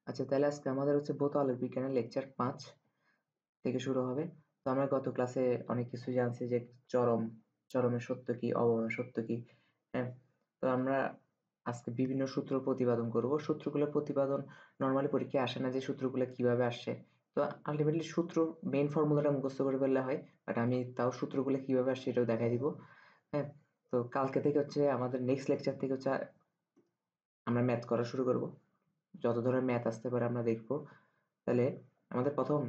আচ্ছা, তাহলে আজকে আমাদের হচ্ছে ভৌত আলোক বিজ্ঞানের লেকচার 5 থেকে শুরু হবে। তো আমরা গত ক্লাসে অনেক কিছু জানছি যে চরমের সত্য কি, অবমের সত্য কি। হ্যাঁ, তো আমরা আজকে বিভিন্ন সূত্র প্রতিপাদন করব। সূত্রগুলো প্রতিপাদন নরমালি পরীক্ষায় আসে না, যে সূত্রগুলো কিভাবে আসছে। তো আলটিমেটলি সূত্র মেইন ফর্মুলাটা মুখস্থ করে ফেললে হয়, বাট আমি তাও সূত্রগুলো কিভাবে আসছে এটাও দেখাই দিব। হ্যাঁ, তো কালকে থেকে হচ্ছে আমাদের নেক্সট লেকচার থেকে হচ্ছে আমরা ম্যাথ করা শুরু করব। যত ধরনের ম্যাথ আসতে পারে আমরা দেখব। তাহলে আমাদের প্রথম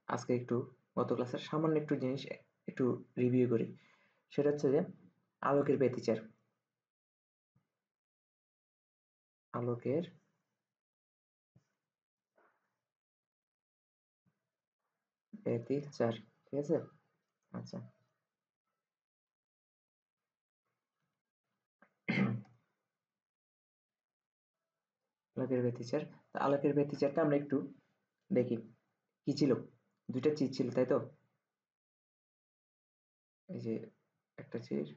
আজকে একটু গত ক্লাসের সামান্য একটু জিনিস একটু রিভিউ করি। সেটা হচ্ছে যে আলোকের ব্যতিচার। আলোকের ব্যতিচার, ঠিক আছে? আচ্ছা, আলোকের ব্যতিচার। তো আলোকের ব্যতিচারটা আমরা একটু দেখি কি ছিল। দুইটা চিজ ছিল, তাই তো? এই যে একটা চির,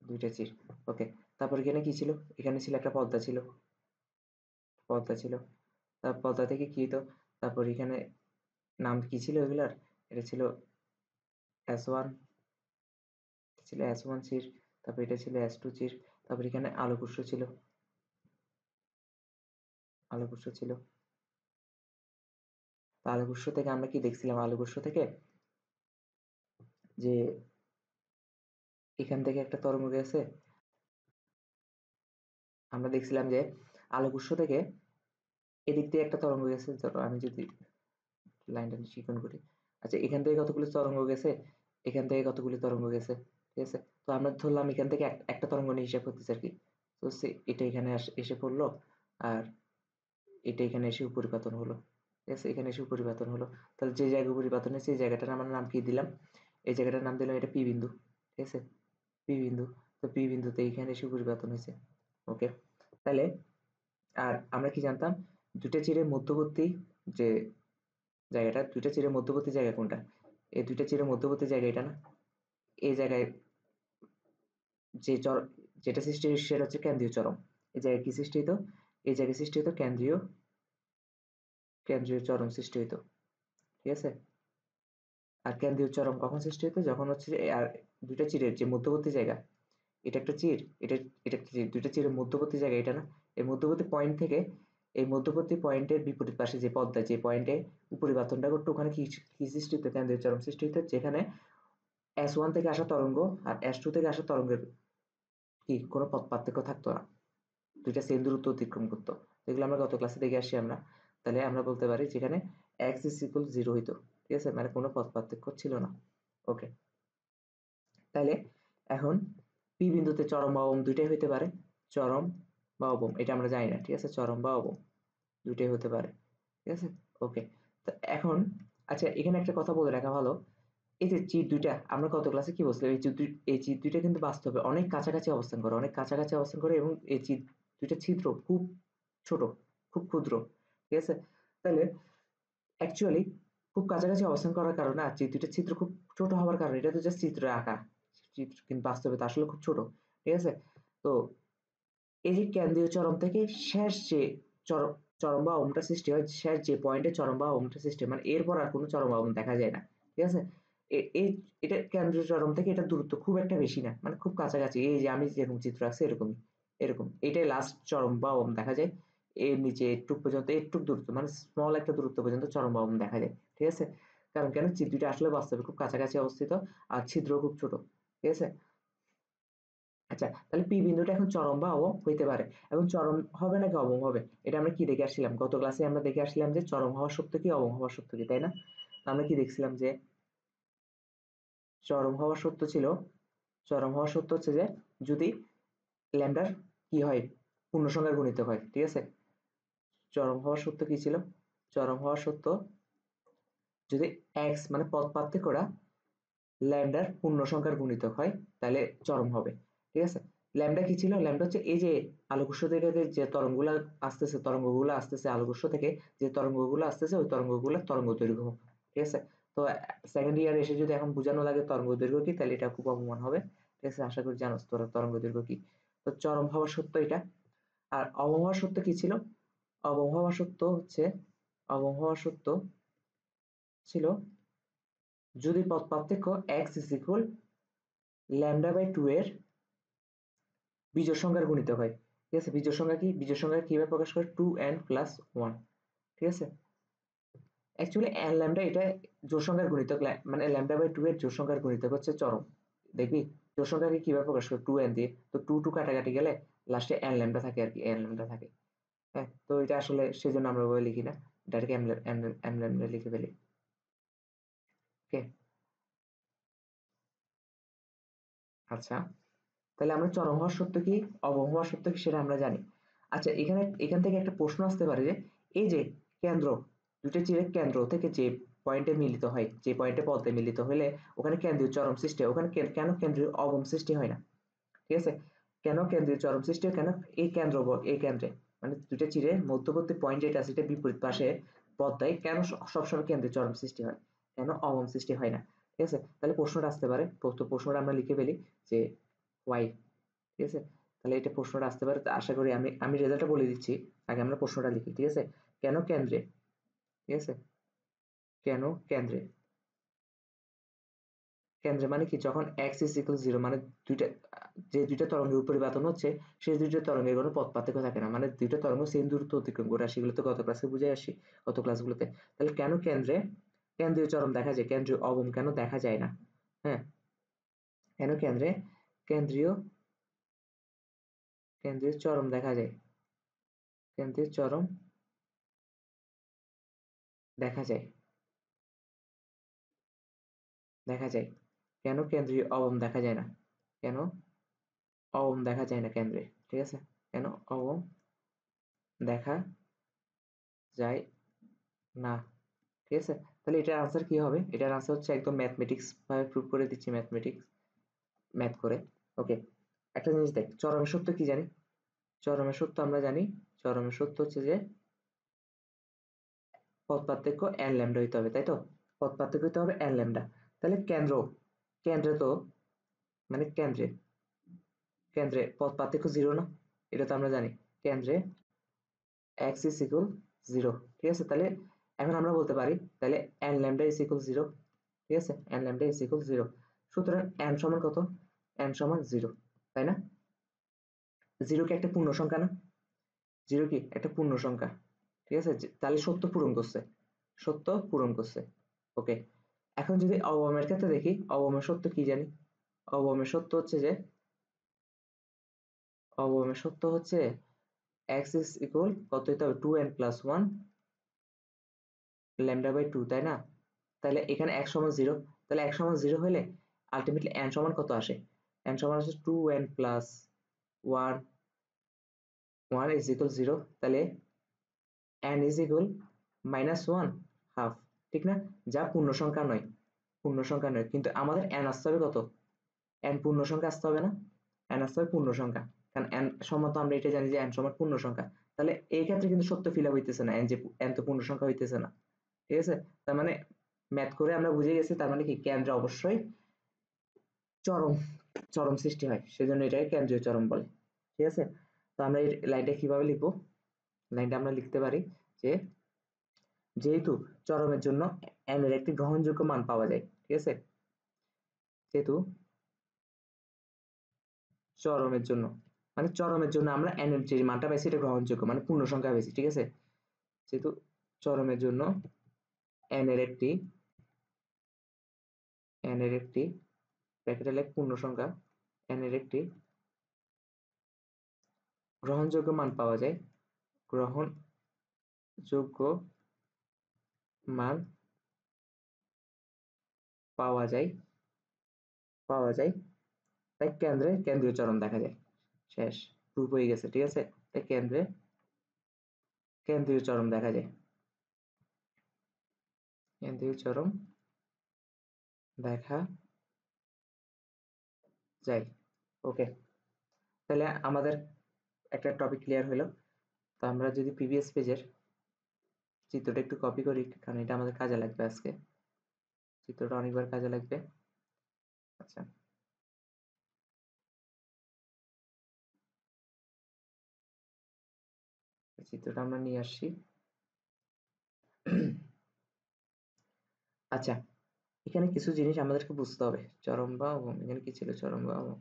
দুইটা চির। ওকে, তারপর এখানে কি ছিল? এখানে ছিল একটা পর্দা ছিল, পর্দা ছিল। তার পর্দা থেকে কি হতো? তারপর এখানে নাম কি ছিল এগুলার? এটা ছিল S1, ছিল S1 চির, তারপর এটা ছিল S2 চির, তারপর এখানে আলোক উৎস ছিল, আলোক উৎস ছিল। তো আলোক উৎস থেকে আমরা কি দেখছিলাম? আলোক উৎস থেকে যে এখান থেকে একটা তরঙ্গ গেছে, আমরা দেখছিলাম যে আলোক উৎস থেকে এদিক দিয়ে একটা তরঙ্গ গেছে। ধরো আমি যদি লাইনটা চিকন করি, আচ্ছা এখান থেকে কতগুলো তরঙ্গ গেছে, এখান থেকে কতগুলি তরঙ্গ গেছে, ঠিক আছে? তো আমরা ধরলাম এখান থেকে একটা তরঙ্গ নিয়ে হিসাব করতেছি আর কি। তো এটা এখানে এসে পড়লো, আর এটা এখানে এসে উপরিপাতন হলো, ঠিক আছে? এখানে এসে উপরিপাতন হলো। তাহলে যে জায়গায় উপরিপাতন হয়েছে এই জায়গাটার আমার নাম কি দিলাম? এই জায়গাটার নাম দিলাম এটা পি বিন্দু, ঠিক আছে? পি বিন্দু। তো পি বিন্দুতে এইখানে এসে উপরিপাতন হয়েছে। ওকে, তাহলে আর আমরা কি জানতাম? দুইটা চিরের মধ্যবর্তী যে জায়গাটা, দুইটা চিরের মধ্যবর্তী জায়গা কোনটা? এই দুইটা চিরের মধ্যবর্তী জায়গা এটা না? এই জায়গায় যে যেটা সৃষ্টি হয় সেটা হচ্ছে কেন্দ্রীয় চরম। এই জায়গায় কি সৃষ্টি হইতো? এই জায়গায় সৃষ্টি হইতো কেন্দ্রীয় কেন্দ্রীয় চরম সৃষ্টি হইতো, ঠিক আছে? আর কেন্দ্রীয় চরম কখন সৃষ্টি হতো? যখন হচ্ছে আর দুইটা চিরের যে মধ্যবর্তী জায়গা, এটা একটা চির, এটা একটা চির, দুইটা চিরের মধ্যবর্তী জায়গা এটা না? এই মধ্যবর্তী পয়েন্ট থেকে এই মধ্যবর্তী পয়েন্টের বিপরীত পাশে যে পদ্মা, যে পয়েন্টে উপরিপাতনটা করতো, ওখানে কি কি সৃষ্টি হতো? কেন্দ্রীয় চরম সৃষ্টি হতো, যেখানে S1 থেকে আসা তরঙ্গ আর S2 থেকে আসা তরঙ্গের কি কোনো পথ পার্থক্য থাকতো না, দুইটা সেম দূরত্ব অতিক্রম করতো। এগুলো আমরা গত ক্লাসে দেখে আসছি আমরা। তাহলে আমরা বলতে পারি যেখানে x is equal 0 হইতো, ঠিক আছে? মানে কোনো পথ পার্থক্য ছিল না। ওকে, তাহলে এখন পি বিন্দুতে চরম বা অবম দুইটাই হইতে পারে। চরম বা অবম এটা আমরা জানি না, ঠিক আছে? চরম বা অবম দুইটাই হতে পারে, ঠিক আছে? ওকে, তো এখন আচ্ছা এখানে একটা কথা বলে রাখা ভালো। এই যে চির দুইটা আমরা গত ক্লাসে কি বলছিলাম? এই চির দুইটা কিন্তু বাস্তবে অনেক কাছাকাছি অবস্থান করে, অনেক কাছাকাছি অবস্থান করে, এবং এই চির দুইটা ছিদ্র খুব ছোট, খুব ক্ষুদ্র, ঠিক আছে? তাহলে অ্যাকচুয়ালি খুব কাছাকাছি অবস্থান করার কারণে আর চির দুইটা ছিদ্র খুব ছোট হওয়ার কারণে এটা তো জাস্ট চিত্রে আঁকা, চিত্র কিন্তু বাস্তবে তো আসলে খুব ছোট, ঠিক আছে? তো এই যে কেন্দ্রীয় চরম থেকে শেষ যে চরম চরম বা অবনটা সৃষ্টি হয়, শেষ যে পয়েন্টে চরম বা অবনটা সৃষ্টি হয়, মানে এরপর আর কোনো চরম বা অবন দেখা যায় না, ঠিক আছে? এই এটা কেন্দ্রীয় চরম থেকে এটা দূরত্ব খুব একটা বেশি না, মানে খুব কাছাকাছি। এই যে আমি যেরকম চিত্র আছে এরকমই, এরকম এটাই লাস্ট চরম বা অবন দেখা যায়। এর নিচে একটু পর্যন্ত, একটু দূরত্ব মানে স্মল একটা দূরত্ব পর্যন্ত চরম বা অবন দেখা যায়, ঠিক আছে? কারণ কেন? চিত্রটা আসলে বাস্তবে খুব কাছাকাছি অবস্থিত, আর ছিদ্র খুব ছোট, ঠিক আছে? আচ্ছা, তাহলে পি বিন্দুটা এখন চরম বা অবম হইতে পারে। এখন চরম হবে নাকি অবম হবে, এটা আমরা কি দেখে আসছিলাম? গত ক্লাসে আমরা দেখে আসছিলাম যে চরম হওয়ার সত্য কি, অবম হওয়ার সত্য কি, তাই না? আমরা কি দেখছিলাম? যে চরম হওয়ার সত্য ছিল, চরম হওয়ার সত্য হচ্ছে যে যদি ল্যামডার কি হয়, পূর্ণসংখ্যার গুণিতক হয়, ঠিক আছে? চরম হওয়ার সত্য কি ছিল? চরম হওয়ার সত্য যদি এক্স মানে পথ পার্থক্যটা ল্যামডার পূর্ণসংখ্যার গুণিতক হয়, তাহলে চরম হবে, ঠিক আছে? ল্যামডা কি ছিল? ল্যামডা হচ্ছে এই যে আলোক উৎস থেকে যে তরঙ্গগুলো আসতেছে, তরঙ্গগুলো আসতেছে আলোক উৎস থেকে, যে তরঙ্গগুলো আসতেছে ওই তরঙ্গগুলোর তরঙ্গ দৈর্ঘ্য, ঠিক আছে? তো সেকেন্ড ইয়ারে এসে যদি এখন বোঝানো লাগে তরঙ্গ দৈর্ঘ্য কি, তাহলে এটা খুব অপমান হবে, ঠিক আছে? আশা করি জানোস তোরা তরঙ্গ দৈর্ঘ্য কি। তো চরম হওয়ার সত্য এটা। আর অবম হওয়ার সত্য কি ছিল? অবম হওয়ার সত্য হচ্ছে, অবম হওয়ার সত্য ছিল যদি পথ পার্থক্য x ইজ ইকুয়াল λ/2 এর বিজোড় সংখ্যার গুণিতক হয়। ঠিক আছে, বিজোড় সংখ্যা কি? বিজোড় সংখ্যা কিভাবে প্রকাশ করে? 2n + 1। ঠিক আছে, অ্যাকচুয়ালি n ল্যামডা এটা জোড় সংখ্যার গুণিতক, মানে λ/2 এর জোড় সংখ্যার গুণিতক হচ্ছে চরম। দেখবি জোড় সংখ্যাকে কিভাবে প্রকাশ করে? 2n দিয়ে। তো 2 কাটাকাটি গেলে লাস্টে n ল্যামডা থাকে আর কি, n ল্যামডা থাকে। হ্যাঁ, তো এটা আসলে সেজন্য আমরা ওইভাবে লিখি না, ডাইরেক্ট m ল্যামডা লিখে ফেলি। ওকে, আচ্ছা, তাহলে আমরা চরম হওয়ার সত্য কি, অবম হওয়ার সত্য কি সেটা আমরা জানি। আচ্ছা, এখান থেকে একটা প্রশ্ন আসতে পারে যে এই যে কেন্দ্র, দুটো চিরের কেন্দ্র থেকে যে পয়েন্টে মিলিত হয়, যে পয়েন্টে পদ্মে মিলিত হলে ওখানে কেন্দ্রীয় চরম সৃষ্টি হয়, ওখানে কেন কেন্দ্রীয় অবম সৃষ্টি হয় না? ঠিক আছে, কেন কেন্দ্রীয় চরম সৃষ্টি হয়? কেন এই কেন্দ্র, এই কেন্দ্রে মানে দুটো চিরের মধ্যবর্তী পয়েন্ট যেটা আছে এটা বিপরীত পাশে পদ্মায় কেন সবসময় কেন্দ্রীয় চরম সৃষ্টি হয়, কেন অবম সৃষ্টি হয় না? ঠিক আছে, তাহলে প্রশ্নটা আসতে পারে, প্রশ্নটা আমরা লিখে ফেলি যে ওয়াই। ঠিক আছে, তাহলে এটা প্রশ্নটা আসতে পারে। আশা করি আমি রেজাল্টটা বলে দিচ্ছি, আগে আমরা প্রশ্নটা লিখি। ঠিক আছে, কেন কেন্দ্রে, ঠিক আছে, কেন কেন্দ্রে, কেন্দ্রে মানে কি? যখন x ইজ ইকুয়াল 0 মানে দুইটা, যে দুইটা তরঙ্গের পরিবর্তন হচ্ছে সেই দুইটা তরঙ্গের কোনো পথ পার্থক্য থাকে না, মানে দুইটা তরঙ্গ সেম দূরত্ব অতিক্রম করে। সেগুলো তো গত ক্লাসে বুঝে আসি, গত ক্লাসগুলোতে। তাহলে কেন কেন্দ্রে কেন্দ্রীয় চরম দেখা যায়, কেন্দ্রীয় অবম কেন দেখা যায় না? হ্যাঁ, কেন কেন্দ্রে কেন্দ্রীয় কেন্দ্রীয় চরম দেখা যায়, কেন্দ্রীয় চরম দেখা যায়, দেখা যায়। কেন কেন্দ্রীয় অবম দেখা যায় না? কেন অবম দেখা যায় না কেন্দ্রে? ঠিক আছে, কেন অবম দেখা যায় না? ঠিক আছে, তাহলে এটার আনসার কি হবে? এটার আনসার হচ্ছে একদম ম্যাথমেটিক্স ভাবে প্রুভ করে দিচ্ছি, ম্যাথ করে। ওকে, একটা জিনিস দেখ, চরমের সত্য কি জানি? চরমের সত্য আমরা জানি, চরমের সত্য হচ্ছে যে পথ পার্থক্য n ল্যামডা হইতে হবে, তাই তো? পথ পার্থক্য হইতে হবে n ল্যামডা। তাহলে কেন্দ্রে তো মানে কেন্দ্রে পথ পার্থক্য 0 না? এটা তো আমরা জানি। কেন্দ্রে x ইজ ইকুয়াল 0। ঠিক আছে, তাহলে এখন আমরা বলতে পারি তাহলে n ল্যামডা ইজ ইকুয়াল 0। ঠিক আছে, n ল্যামডা ইজ ইকুয়াল 0। সুতরাং n সমান কত? n সমান 0, তাই না? 0 কি একটা পূর্ণ সংখ্যা না? 0 কি একটা পূর্ণ সংখ্যা? ঠিক আছে, তাহলে সত্য পূরণ করছে, সত্য পূরণ করছে। ওকে, এখন যদি অবমের ক্ষেত্রে দেখি, অবমের সত্য কি জানি? অবমের সত্য হচ্ছে যে, অবমের সত্য হচ্ছে x ইজ ইকুয়াল কত হইতে হবে? 2n + 1 λ/2, তাই না? তাহলে এখানে x সমান 0, তাহলে x সমান 0 হলে আলটিমেটলি n সমান কত আসে? n সমান আসে 2n + 1 ইজ ইকুয়াল 0। তাহলে n ইজ ইকুয়াল -1 হাফ, ঠিক না? যা পূর্ণ সংখ্যা নয়, পূর্ণ সংখ্যা নয়, কিন্তু আমাদের n আসতে হবে কত? n পূর্ণ সংখ্যা আসতে হবে না? n আসতে হবে পূর্ণ সংখ্যা, কারণ n সমান তো আমরা এটা জানি যে n সমান পূর্ণ সংখ্যা। তাহলে এই ক্ষেত্রে কিন্তু সত্য ফিল আপ হইতেছে না, n তো পূর্ণ সংখ্যা হইতেছে না। ঠিক আছে, তার মানে ম্যাথ করে আমরা বুঝে গেছি, তার মানে কি কেন্দ্রে অবশ্যই চরম চরম সৃষ্টি হয়, সেজন্য এটাকে কেন্দ্রীয় চরম বলে। ঠিক আছে, তো আমরা এই লাইনটা কিভাবে লিখবো? লাইনটা আমরা লিখতে পারি যে যেহেতু চরমের জন্য n এর একটি গ্রহণযোগ্য মান পাওয়া যায়। ঠিক আছে, যেহেতু চরমের জন্য মানে চরমের জন্য আমরা n এর যে মানটা পাইছি এটা গ্রহণযোগ্য, মানে পূর্ণ সংখ্যা পাইছি। ঠিক আছে, যেহেতু চরমের জন্য n এর একটি n এর একটি ব্র্যাকেটে লেখ পূর্ণ সংখ্যা, n এর একটি গ্রহণযোগ্য মান পাওয়া যায়, গ্রহণযোগ্য মান পাওয়া যায়, তাই কেন্দ্রীয় চরম দেখা যায়। শেষ, প্রুফ হয়ে গেছে। ঠিক আছে, তাই কেন্দ্রীয় চরম দেখা যায়, কেন্দ্রীয় চরম দেখা যায়। ওকে, তাহলে আমাদের একটা টপিক ক্লিয়ার হলো। তো আমরা যদি প্রিভিয়াস পেজের চিত্রটা একটু কপি করি, কারণ এটা আমাদের কাজে লাগবে আজকে, চিত্রটা অনেকবার কাজে লাগবে। আচ্ছা, চিত্রটা আমরা নিয়ে আসছি। আচ্ছা, এখানে কিছু জিনিস আমাদেরকে বুঝতে হবে। চরম বাহু, এখানে কি ছিল? চরম বাহু,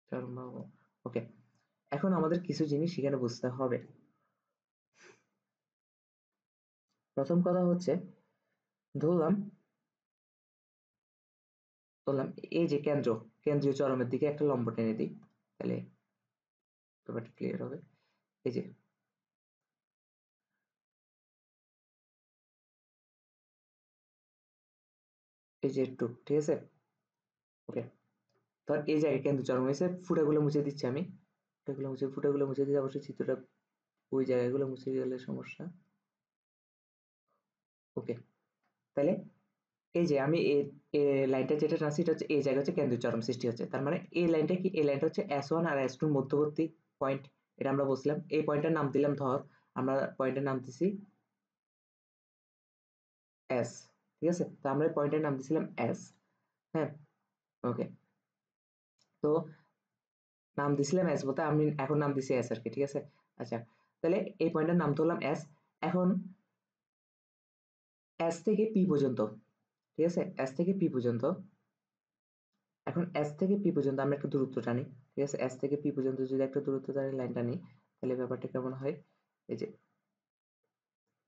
চরম বাহু। ওকে, এখন আমাদের কিছু জিনিস এখানে বুঝতে হবে। প্রথম কথা হচ্ছে, ধরলাম ধরলাম এই যে কেন্দ্রীয় চরমের দিকে একটা লম্ব টেনে দিই, তাহলে ব্যাপারটা ক্লিয়ার হবে। এই যে একটু, ঠিক আছে? ওকে, ধর এই জায়গায় কেন্দ্র চরম হয়েছে, ফুটাগুলো মুছে দিচ্ছি আমি। ফুটাগুলো মুছে দিতে অবশ্যই চিত্রটা ওই জায়গাগুলো মুছে গেলে সমস্যা। ওকে, তাহলে এই যে আমি এই লাইনটা যেটা টানছি, এটা হচ্ছে এই জায়গা হচ্ছে কেন্দ্রীয় চরম সৃষ্টি হচ্ছে। তার মানে এই লাইনটা কি? এই লাইনটা হচ্ছে S1 আর S2 এর মধ্যবর্তী পয়েন্ট। এটা আমরা বলছিলাম। এই পয়েন্টের নাম দিলাম, ধর আমরা পয়েন্টের নাম দিছি S, ঠিক আছে? তো আমরা এই পয়েন্টের নাম দিছিলাম S। হ্যাঁ, ওকে। তো নাম দিছিলাম S বলতে আমি এখন নাম দিছি S আর কি, ঠিক আছে? আচ্ছা, তাহলে এই পয়েন্টের নাম ধরলাম S। এখন S থেকে P পর্যন্ত, ঠিক আছে? S থেকে P পর্যন্ত, এখন S থেকে P পর্যন্ত আমরা একটা দূরত্ব টানি, ঠিক আছে? S থেকে P পর্যন্ত যদি একটা দূরত্ব টানি, লাইন টানি, তাহলে ব্যাপারটা কেমন হয়? এই যে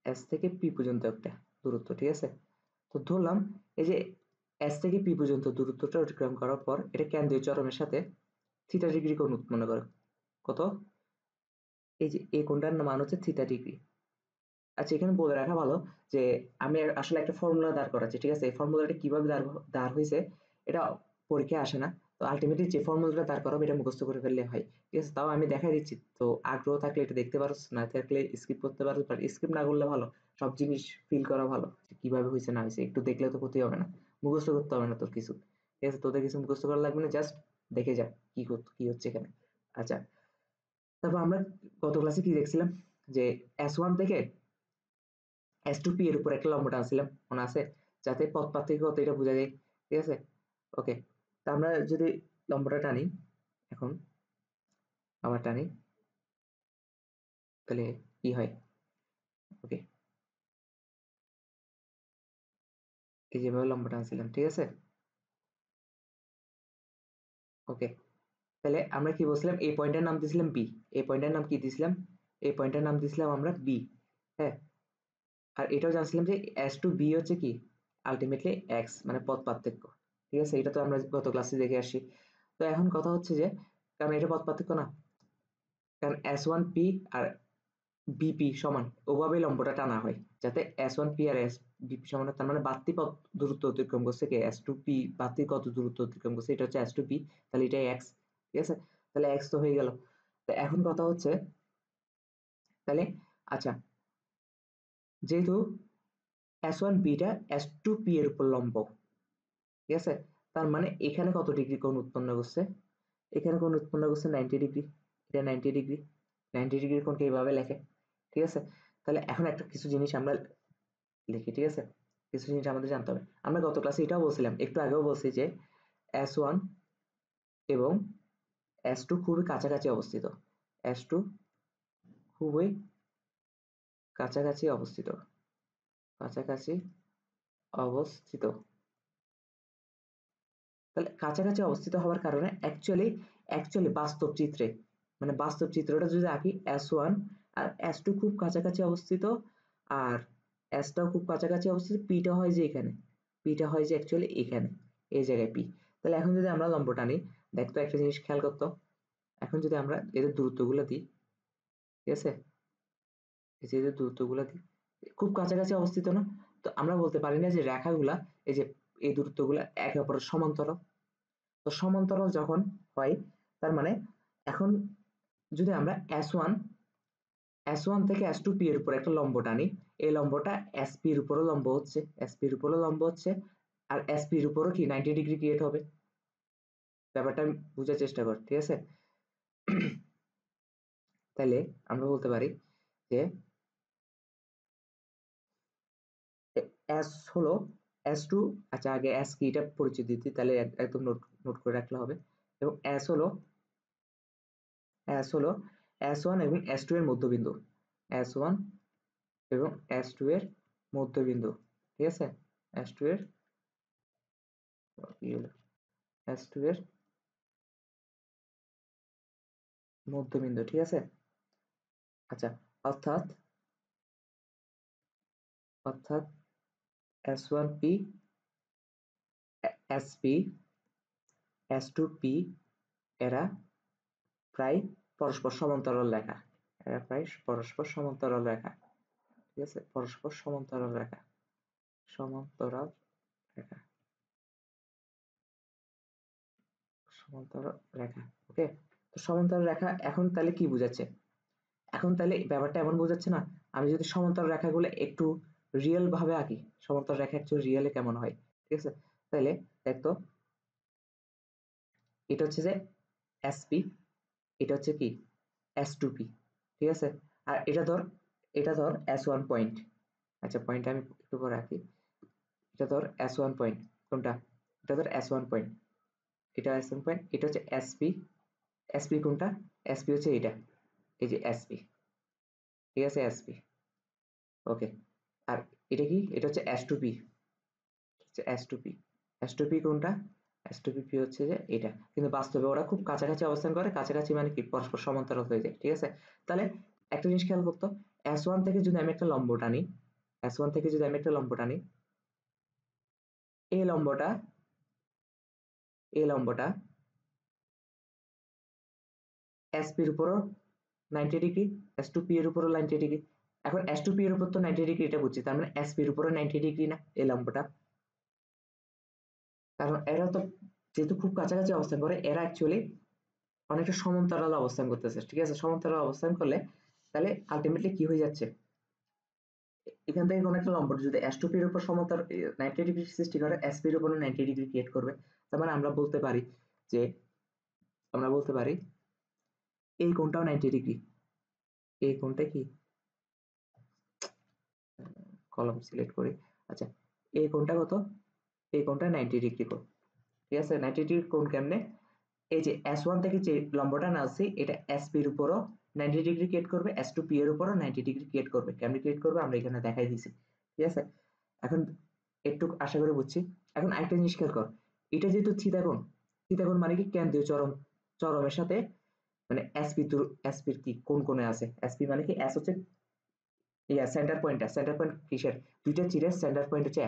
S থেকে P পর্যন্ত একটা দূরত্ব, ঠিক আছে? তো ধরলাম এই যে S থেকে P পর্যন্ত দূরত্বটা অতিক্রম করার পর এটা কেন্দ্রীয় চরমের সাথে থিটা ডিগ্রি কোণ উৎপন্ন করে। কত? এই যে এই কোণটার মান হচ্ছে থিটা ডিগ্রি। আচ্ছা, এখানে বলে রাখা ভালো যে আমি আসলে একটা ফর্মুলা দাঁড় করাচ্ছি, ঠিক আছে? এই ফর্মুলাটা কিভাবে দাঁড় হয়েছে এটা পরীক্ষায় আসে না। তো আলটিমেটলি যে ফর্মুলাটা দাঁড় করাবো এটা মুখস্থ করে ফেললে হয়, ঠিক আছে? তাও আমি দেখাই দিচ্ছি, তো আগ্রহ থাকলে এটা দেখতে পারো, না থাকলে স্কিপ করতে পারো। বাট স্কিপ না করলে ভালো, সব জিনিস ফিল করা ভালো কিভাবে হয়েছে না হয়েছে। একটু দেখলে তো ক্ষতি হবে না, মুখস্থ করতে হবে না তোর কিছু, ঠিক আছে? তোদের কিছু মুখস্থ করা লাগবে না, জাস্ট দেখে যা কি হচ্ছে এখানে। আচ্ছা, তারপর আমরা গত ক্লাসে কি দেখছিলাম? যে S1 থেকে S2P এর উপর একটা লম্ব টানছিলাম, মনে আছে? যাতে পথ পার্থক্য কত এটা বোঝা যায়, ঠিক আছে? ওকে, তা আমরা যদি লম্বটা টানি, এখন আবার টানি, তাহলে কি হয়? ওকে, এই যেভাবে লম্ব টানছিলাম, ঠিক আছে? ওকে, তাহলে আমরা কি বলছিলাম? এই পয়েন্টের নাম দিয়েছিলাম বি। এই পয়েন্টের নাম কি দিয়েছিলাম? এই পয়েন্টের নাম দিয়েছিলাম আমরা বি। হ্যাঁ, আর এটাও জানছিলাম যে S2B হচ্ছে কি? আলটিমেটলি এক্স, মানে পথ পার্থক্য, ঠিক আছে? এটা তো আমরা গত ক্লাসে দেখে আসি। তো এখন কথা হচ্ছে যে, কারণ এটা পথ পার্থক্য না, কারণ S1P আর বিপি সমান, ওভাবেই লম্বটা টানা হয় যাতে S1P আর বিপি সমান হয়। তার মানে বাড়তি পথ দূরত্ব অতিক্রম করছে কে? S2P। বাড়তি কত দূরত্ব অতিক্রম করছে? এটা হচ্ছে S2P, তাহলে এটাই এক্স, ঠিক আছে? তাহলে এক্স তো হয়ে গেল। তো এখন কথা হচ্ছে, তাহলে আচ্ছা, যেহেতু S1B টা S2P এর উপর লম্ব, ঠিক আছে? তার মানে এখানে কত ডিগ্রি কোণ উৎপন্ন করছে? এখানে কোণ উৎপন্ন করছে 90 ডিগ্রি। এটা 90 ডিগ্রি। 90 ডিগ্রির কোণকে এইভাবে লেখে, ঠিক আছে? তাহলে এখন একটা কিছু জিনিস আমরা লিখি, ঠিক আছে? কিছু জিনিস আমাদের জানতে হবে। আমরা গত ক্লাসে এটাও বলছিলাম, একটু আগেও বলছি যে S1 এবং S2 খুবই কাছাকাছি অবস্থিত। S2 খুবই কাছাকাছি অবস্থিত, কাছাকাছি অবস্থিত। তাহলে কাছাকাছি অবস্থিত হওয়ার কারণে অ্যাকচুয়ালি বাস্তব চিত্রে, মানে বাস্তব চিত্রটা যদি আঁকি, S1 আর S2 খুব কাছাকাছি অবস্থিত, আর S টাও খুব কাছাকাছি অবস্থিত। পিটা হয় যে এখানে, পিটা হয় যে অ্যাকচুয়ালি এখানে, এই জায়গায় পি। তাহলে এখন যদি আমরা লম্ব টানি, দেখতো একটা জিনিস খেয়াল করতো, এখন যদি আমরা এদের দূরত্বগুলো দিই, ঠিক আছে? এই যে এদের দূরত্বগুলো দিই, খুব কাছাকাছি অবস্থিত না? তো আমরা বলতে পারি না যে রেখাগুলা, এই যে এই দূরত্বগুলা একে অপরের সমান্তরাল? তো সমান্তরাল যখন হয়, তার মানে এখন যদি আমরা S1 থেকে S2P এর উপর একটা লম্ব টানি, এই লম্বটা SP এর উপরও লম্ব হচ্ছে, SP এর উপরও লম্ব হচ্ছে, আর SP এর উপরও কি 90 ডিগ্রি ক্রিয়েট হবে। ব্যাপারটা আমি বোঝার চেষ্টা কর, ঠিক আছে? তাহলে আমরা বলতে পারি যে S হলো S2, আচ্ছা আগে S কি এটা পরিচয় দিতে, তাহলে একদম নোট নোট করে রাখলে হবে। এবং S হলো S হলো S1 এবং S2 এর মধ্যবিন্দু, S1 এবং S2 এর মধ্যবিন্দু, ঠিক আছে, S2 এর কি হলো S2 এর মধ্যবিন্দু, ঠিক আছে। আচ্ছা, অর্থাৎ অর্থাৎ S1P SP S2P এরা প্রায় পরস্পর সমান্তরাল রেখা, এরা প্রায় পরস্পর সমান্তরাল রেখা, ঠিক আছে, পরস্পর সমান্তরাল রেখা, সমান্তরাল রেখা, সমান্তরাল রেখা, ওকে। তো সমান্তরাল রেখা এখন তাহলে কি বোঝাচ্ছে, এখন তাহলে ব্যাপারটা এমন বোঝাচ্ছে না, আমি যদি সমান্তরাল রেখাগুলো একটু রিয়েল ভাবে আঁকি, সমান্তরাল রেখা একটু রিয়েলে কেমন হয়, ঠিক আছে, তাহলে দেখতো এটা হচ্ছে যে এসপি, এটা হচ্ছে কি S2P, ঠিক আছে, আর এটা ধর S1 পয়েন্ট, আচ্ছা পয়েন্ট আমি একটু পরে রাখি, এটা ধর S1 পয়েন্ট, কোনটা, এটা ধর S1 পয়েন্ট, এটা S1 পয়েন্ট, এটা হচ্ছে এসপি, এসপি কোনটা, এসপি হচ্ছে এটা, এই যে এসপি, ঠিক আছে, এসপি, ওকে। আর এটা কি, এটা হচ্ছে S2P, S2P, S2P কোনটা, S2P হচ্ছে যে এটা, কিন্তু বাস্তবে ওরা খুব কাছাকাছি অবস্থান করে, কাছাকাছি মানে কি পরস্পর সমান্তরাল হয়ে যায়, ঠিক আছে। তাহলে একটা জিনিস খেয়াল করতো, S1 থেকে যদি আমি একটা লম্ব টানি, S1 থেকে যদি আমি একটা লম্ব টানি, এই লম্বটা, এই লম্বটা SP এর উপরও 90 ডিগ্রি, S2P এর উপরও 90 ডিগ্রি। এখন S2P এর উপর তো 90 ডিগ্রি, এটা বুঝছি, তার মানে SP এর উপরও 90 ডিগ্রি না এই লম্বটা, কারণ এরা তো যেহেতু খুব কাছাকাছি অবস্থান করে, এরা অ্যাকচুয়ালি অনেকটা সমান্তরাল অবস্থান করতেছে, ঠিক আছে, সমান্তরাল অবস্থান করলে তাহলে আলটিমেটলি কি হয়ে যাচ্ছে, এখান থেকে কোনো একটা লম্ব যদি S2P এর উপর সমান্তরাল 90 ডিগ্রি সৃষ্টি করে, SP এর উপর 90 ডিগ্রি ক্রিয়েট করবে, তার মানে আমরা বলতে পারি যে, আমরা বলতে পারি এই কোণটাও 90 ডিগ্রি, এই কোণটা কি, কলম সিলেক্ট করি, আচ্ছা এই কোণটা কত, এই কোণটা 90 ডিগ্রি কোণ, ঠিক আছে, 90 ডিগ্রি কোণ কেমনে, এই যে S1 থেকে যে লম্বটা নামছি এটা SP এর উপরও 90 ডিগ্রি ক্রিয়েট করবে, S2P এর উপরও 90 ডিগ্রি ক্রিয়েট করবে, কেমনে ক্রিয়েট করবে আমরা এখানে দেখাই দিয়েছি, ঠিক আছে। এখন একটু আশা করে বুঝছি। এখন আরেকটা জিনিস খেয়াল কর, এটা যেহেতু থিতা কোণ মানে কি কেন্দ্রীয় চরমের সাথে, মানে SP কি কোন কোণে আছে, SP মানে কি S হচ্ছে সেন্টার পয়েন্ট কিসের, দুইটা চিরের সেন্টার পয়েন্ট হচ্ছে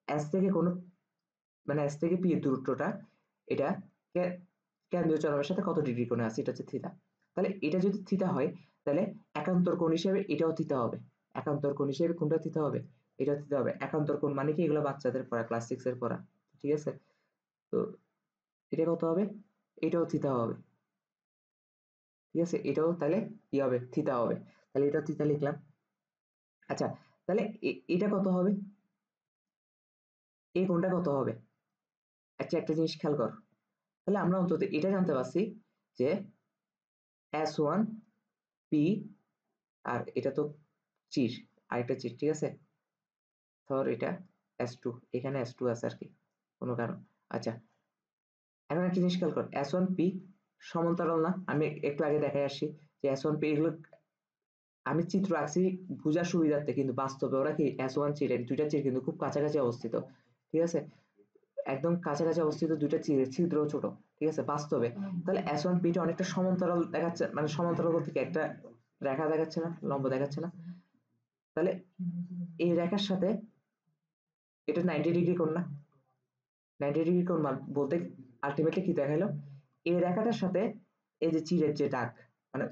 S থেকে কোন, মানে S থেকে P এর দূরত্বটা, এটা কেন্দ্রীয় চরমের সাথে কত ডিগ্রি কোণে আছে, এটা হচ্ছে থিতা। তাহলে এটা যদি থিতা হয়, তাহলে একান্তর কোণ হিসেবে এটাও থিতা হবে, একান্তর কোণ হিসেবে কোনটা থিতা হবে, এটা থিতা হবে। একান্তর কোণ মানে কি, এগুলো বাচ্চাদের পড়া, ক্লাস 6 এর পড়া, ঠিক আছে। তো এটা কত হবে, এটাও থিতা হবে, ঠিক আছে, এটাও তাহলে কি হবে, থিতা হবে, তাহলে এটা থিতা লিখলাম। আচ্ছা, তাহলে এটা কত হবে, এই কোণটা কত হবে, আচ্ছা একটা জিনিস খেয়াল কর, তাহলে আমরা অন্তত এটা জানতে পারছি যে S1P, আর এটা তো চির, আরেকটা চির, ঠিক আছে, ধর এটা S2, এখানে S2 আছে আর কি কোনো কারণ, আচ্ছা এখন একটা জিনিস খেয়াল কর, S1P সমান্তরাল না, আমি একটু আগে দেখাই আসছি যে S1P এগুলো আমি চিত্র আঁকছি বোঝার সুবিধার্থে, কিন্তু বাস্তবে ওরা কি S1 চির, দুইটা চির কিন্তু খুব কাছাকাছি অবস্থিত, ঠিক আছে, একদম কাছাকাছি অবস্থিত দুইটা চিরের ছিদ্র ছোট, ঠিক আছে, বাস্তবে তাহলে S1P টা অনেকটা সমান্তরাল দেখাচ্ছে, মানে সমান্তরাল বলতে কি একটা রেখা দেখাচ্ছে না, লম্ব দেখাচ্ছে না, তাহলে এই রেখার সাথে এটা 90 ডিগ্রি কোণ না, 90 ডিগ্রি কোণ বলতে আলটিমেটলি কি দেখাইলো, এই রেখাটার সাথে এই যে চিরের যে দাগ, মানে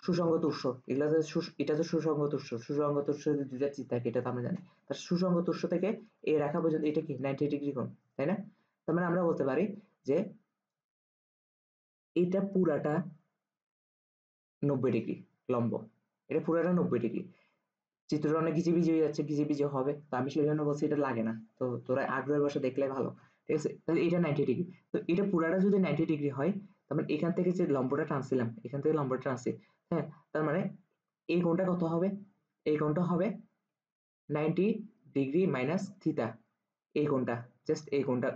সুসঙ্গত উৎস, এগুলো এটা তো সুসঙ্গত উৎস যদি দুইটা চির থাকে এটা তো আমরা জানি, তার সুসঙ্গত উৎস থেকে এই রেখা পর্যন্ত এটা কি 90 ডিগ্রি কোণ, তাই না, তার মানে আমরা বলতে পারি যে এটা পুরাটা 90 ডিগ্রি লম্ব, এটা পুরাটা 90 ডিগ্রি, চিত্রটা অনেক গিজিবিজি হয়ে যাচ্ছে, গিজিবিজি হবে, তো আমি সেই জন্য বলছি এটা লাগে না, তো তোরা আগ্রহের বসে দেখলে ভালো, ঠিক আছে, তাহলে এটা 90 ডিগ্রি, তো এটা পুরাটা যদি 90 ডিগ্রি হয়, তার মানে এখান থেকে যে লম্বটা টানছিলাম, এখান থেকে লম্বটা টানছি, হ্যাঁ, তার মানে এই কোণটা কত হবে, এই কোণটা হবে 90 ডিগ্রি মাইনাস থিতা, এই কোণটা, জাস্ট এই কোণটা,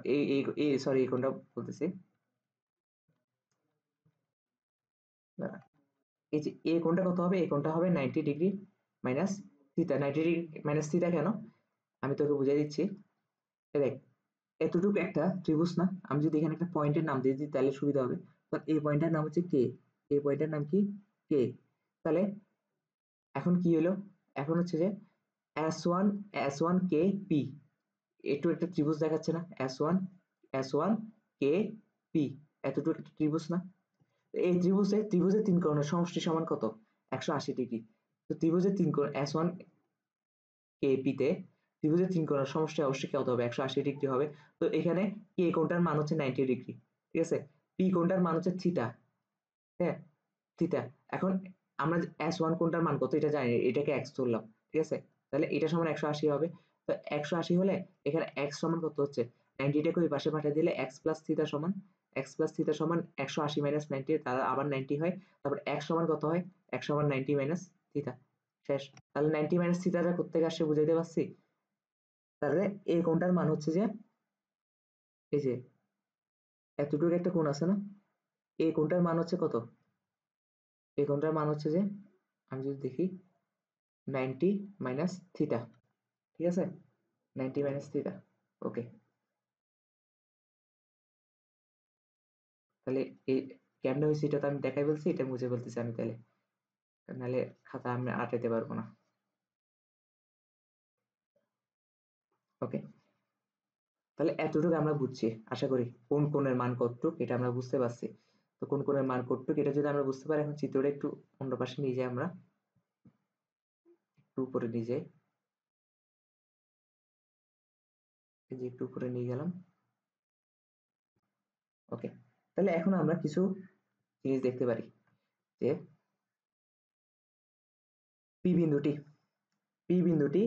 এই সরি এই কোণটা বলতেছি, এই যে এ কোণটা কত হবে, এই কোণটা হবে 90 degree minus theta. 90 degree minus theta কেন, আমি তোকে বুঝিয়ে দিচ্ছি। দেখ, এতটুকু একটা ত্রিভুজ না, আমি যদি এখানে একটা পয়েন্টের নাম দিয়ে দিই তাহলে সুবিধা হবে। এই পয়েন্টের নাম হচ্ছে কে, এই পয়েন্টের নাম কি কে। তাহলে এখন কি হলো, এখন হচ্ছে যে S1 S1 কে পি, একটু একটা ত্রিভুজ দেখাচ্ছে না, S1 কে পি, এতটুকু একটা ত্রিভুজ না। এই ত্রিভুজের তিন কোণের সমষ্টি সমান কত, 180 ডিগ্রি। তো ত্রিভুজের তিন কোণ S1 কে পি তে ত্রিভুজের তিন কোণের সমষ্টি অবশ্যই কত হবে, 180 ডিগ্রি হবে। তো এখানে কে কোণটার মান হচ্ছে 90 ডিগ্রি, ঠিক আছে। পি কোণটার মান হচ্ছে থিটা, হ্যাঁ থিটা। এখন আমরা S1 কোণটার মান কত এটা জানি, এটাকে x ধরলাম, ঠিক আছে। তাহলে এটা সমান 180 হবে। তো 180 হলে এখানে x সমান কত হচ্ছে, 90 টাকে ওই পাশে পাঠিয়ে দিলে x প্লাস থিটা সমান 180 মাইনাস 90, তাহলে আবার 90 হয়। তারপর x সমান কত হয়, x সমান 90 মাইনাস থিটা, শেষ। তাহলে 90 মাইনাস থিটাটা কোত্থেকে আসছে বুঝাইতে পারছি। তাহলে এই কোণটার মান হচ্ছে যে, এই যে এতটুকু একটা কোণ আছে না, এই কোণটার মান হচ্ছে কত, এই কোণটার মান হচ্ছে যে, আমি যদি দেখি 90 মাইনাস থিটা, ঠিক আছে, 90 মাইনাস থিটা। ওকে, তাহলে এই কেমনে হয়েছে এটা তো আমি দেখাই বলছি, এটা মুছে বলতেছি আমি তাহলে, নাহলে খাতা আমি আটাইতে পারবো না। ওকে, তাহলে এতটুকু আমরা বুঝছি আশা করি, কোন কোণের মান কতটুক এটা আমরা বুঝতে পারছি। তো কোন কোণের মান কতটুক এটা যদি আমরা বুঝতে পারি, এখন চিত্রটা একটু অন্য পাশে নিয়ে যাই, আমরা একটু উপরে নিয়ে যাই, এই যে একটু উপরে নিয়ে গেলাম। ওকে, তাহলে এখন আমরা কিছু জিনিস দেখতে পারি যে পি বিন্দুটি, পি বিন্দুটি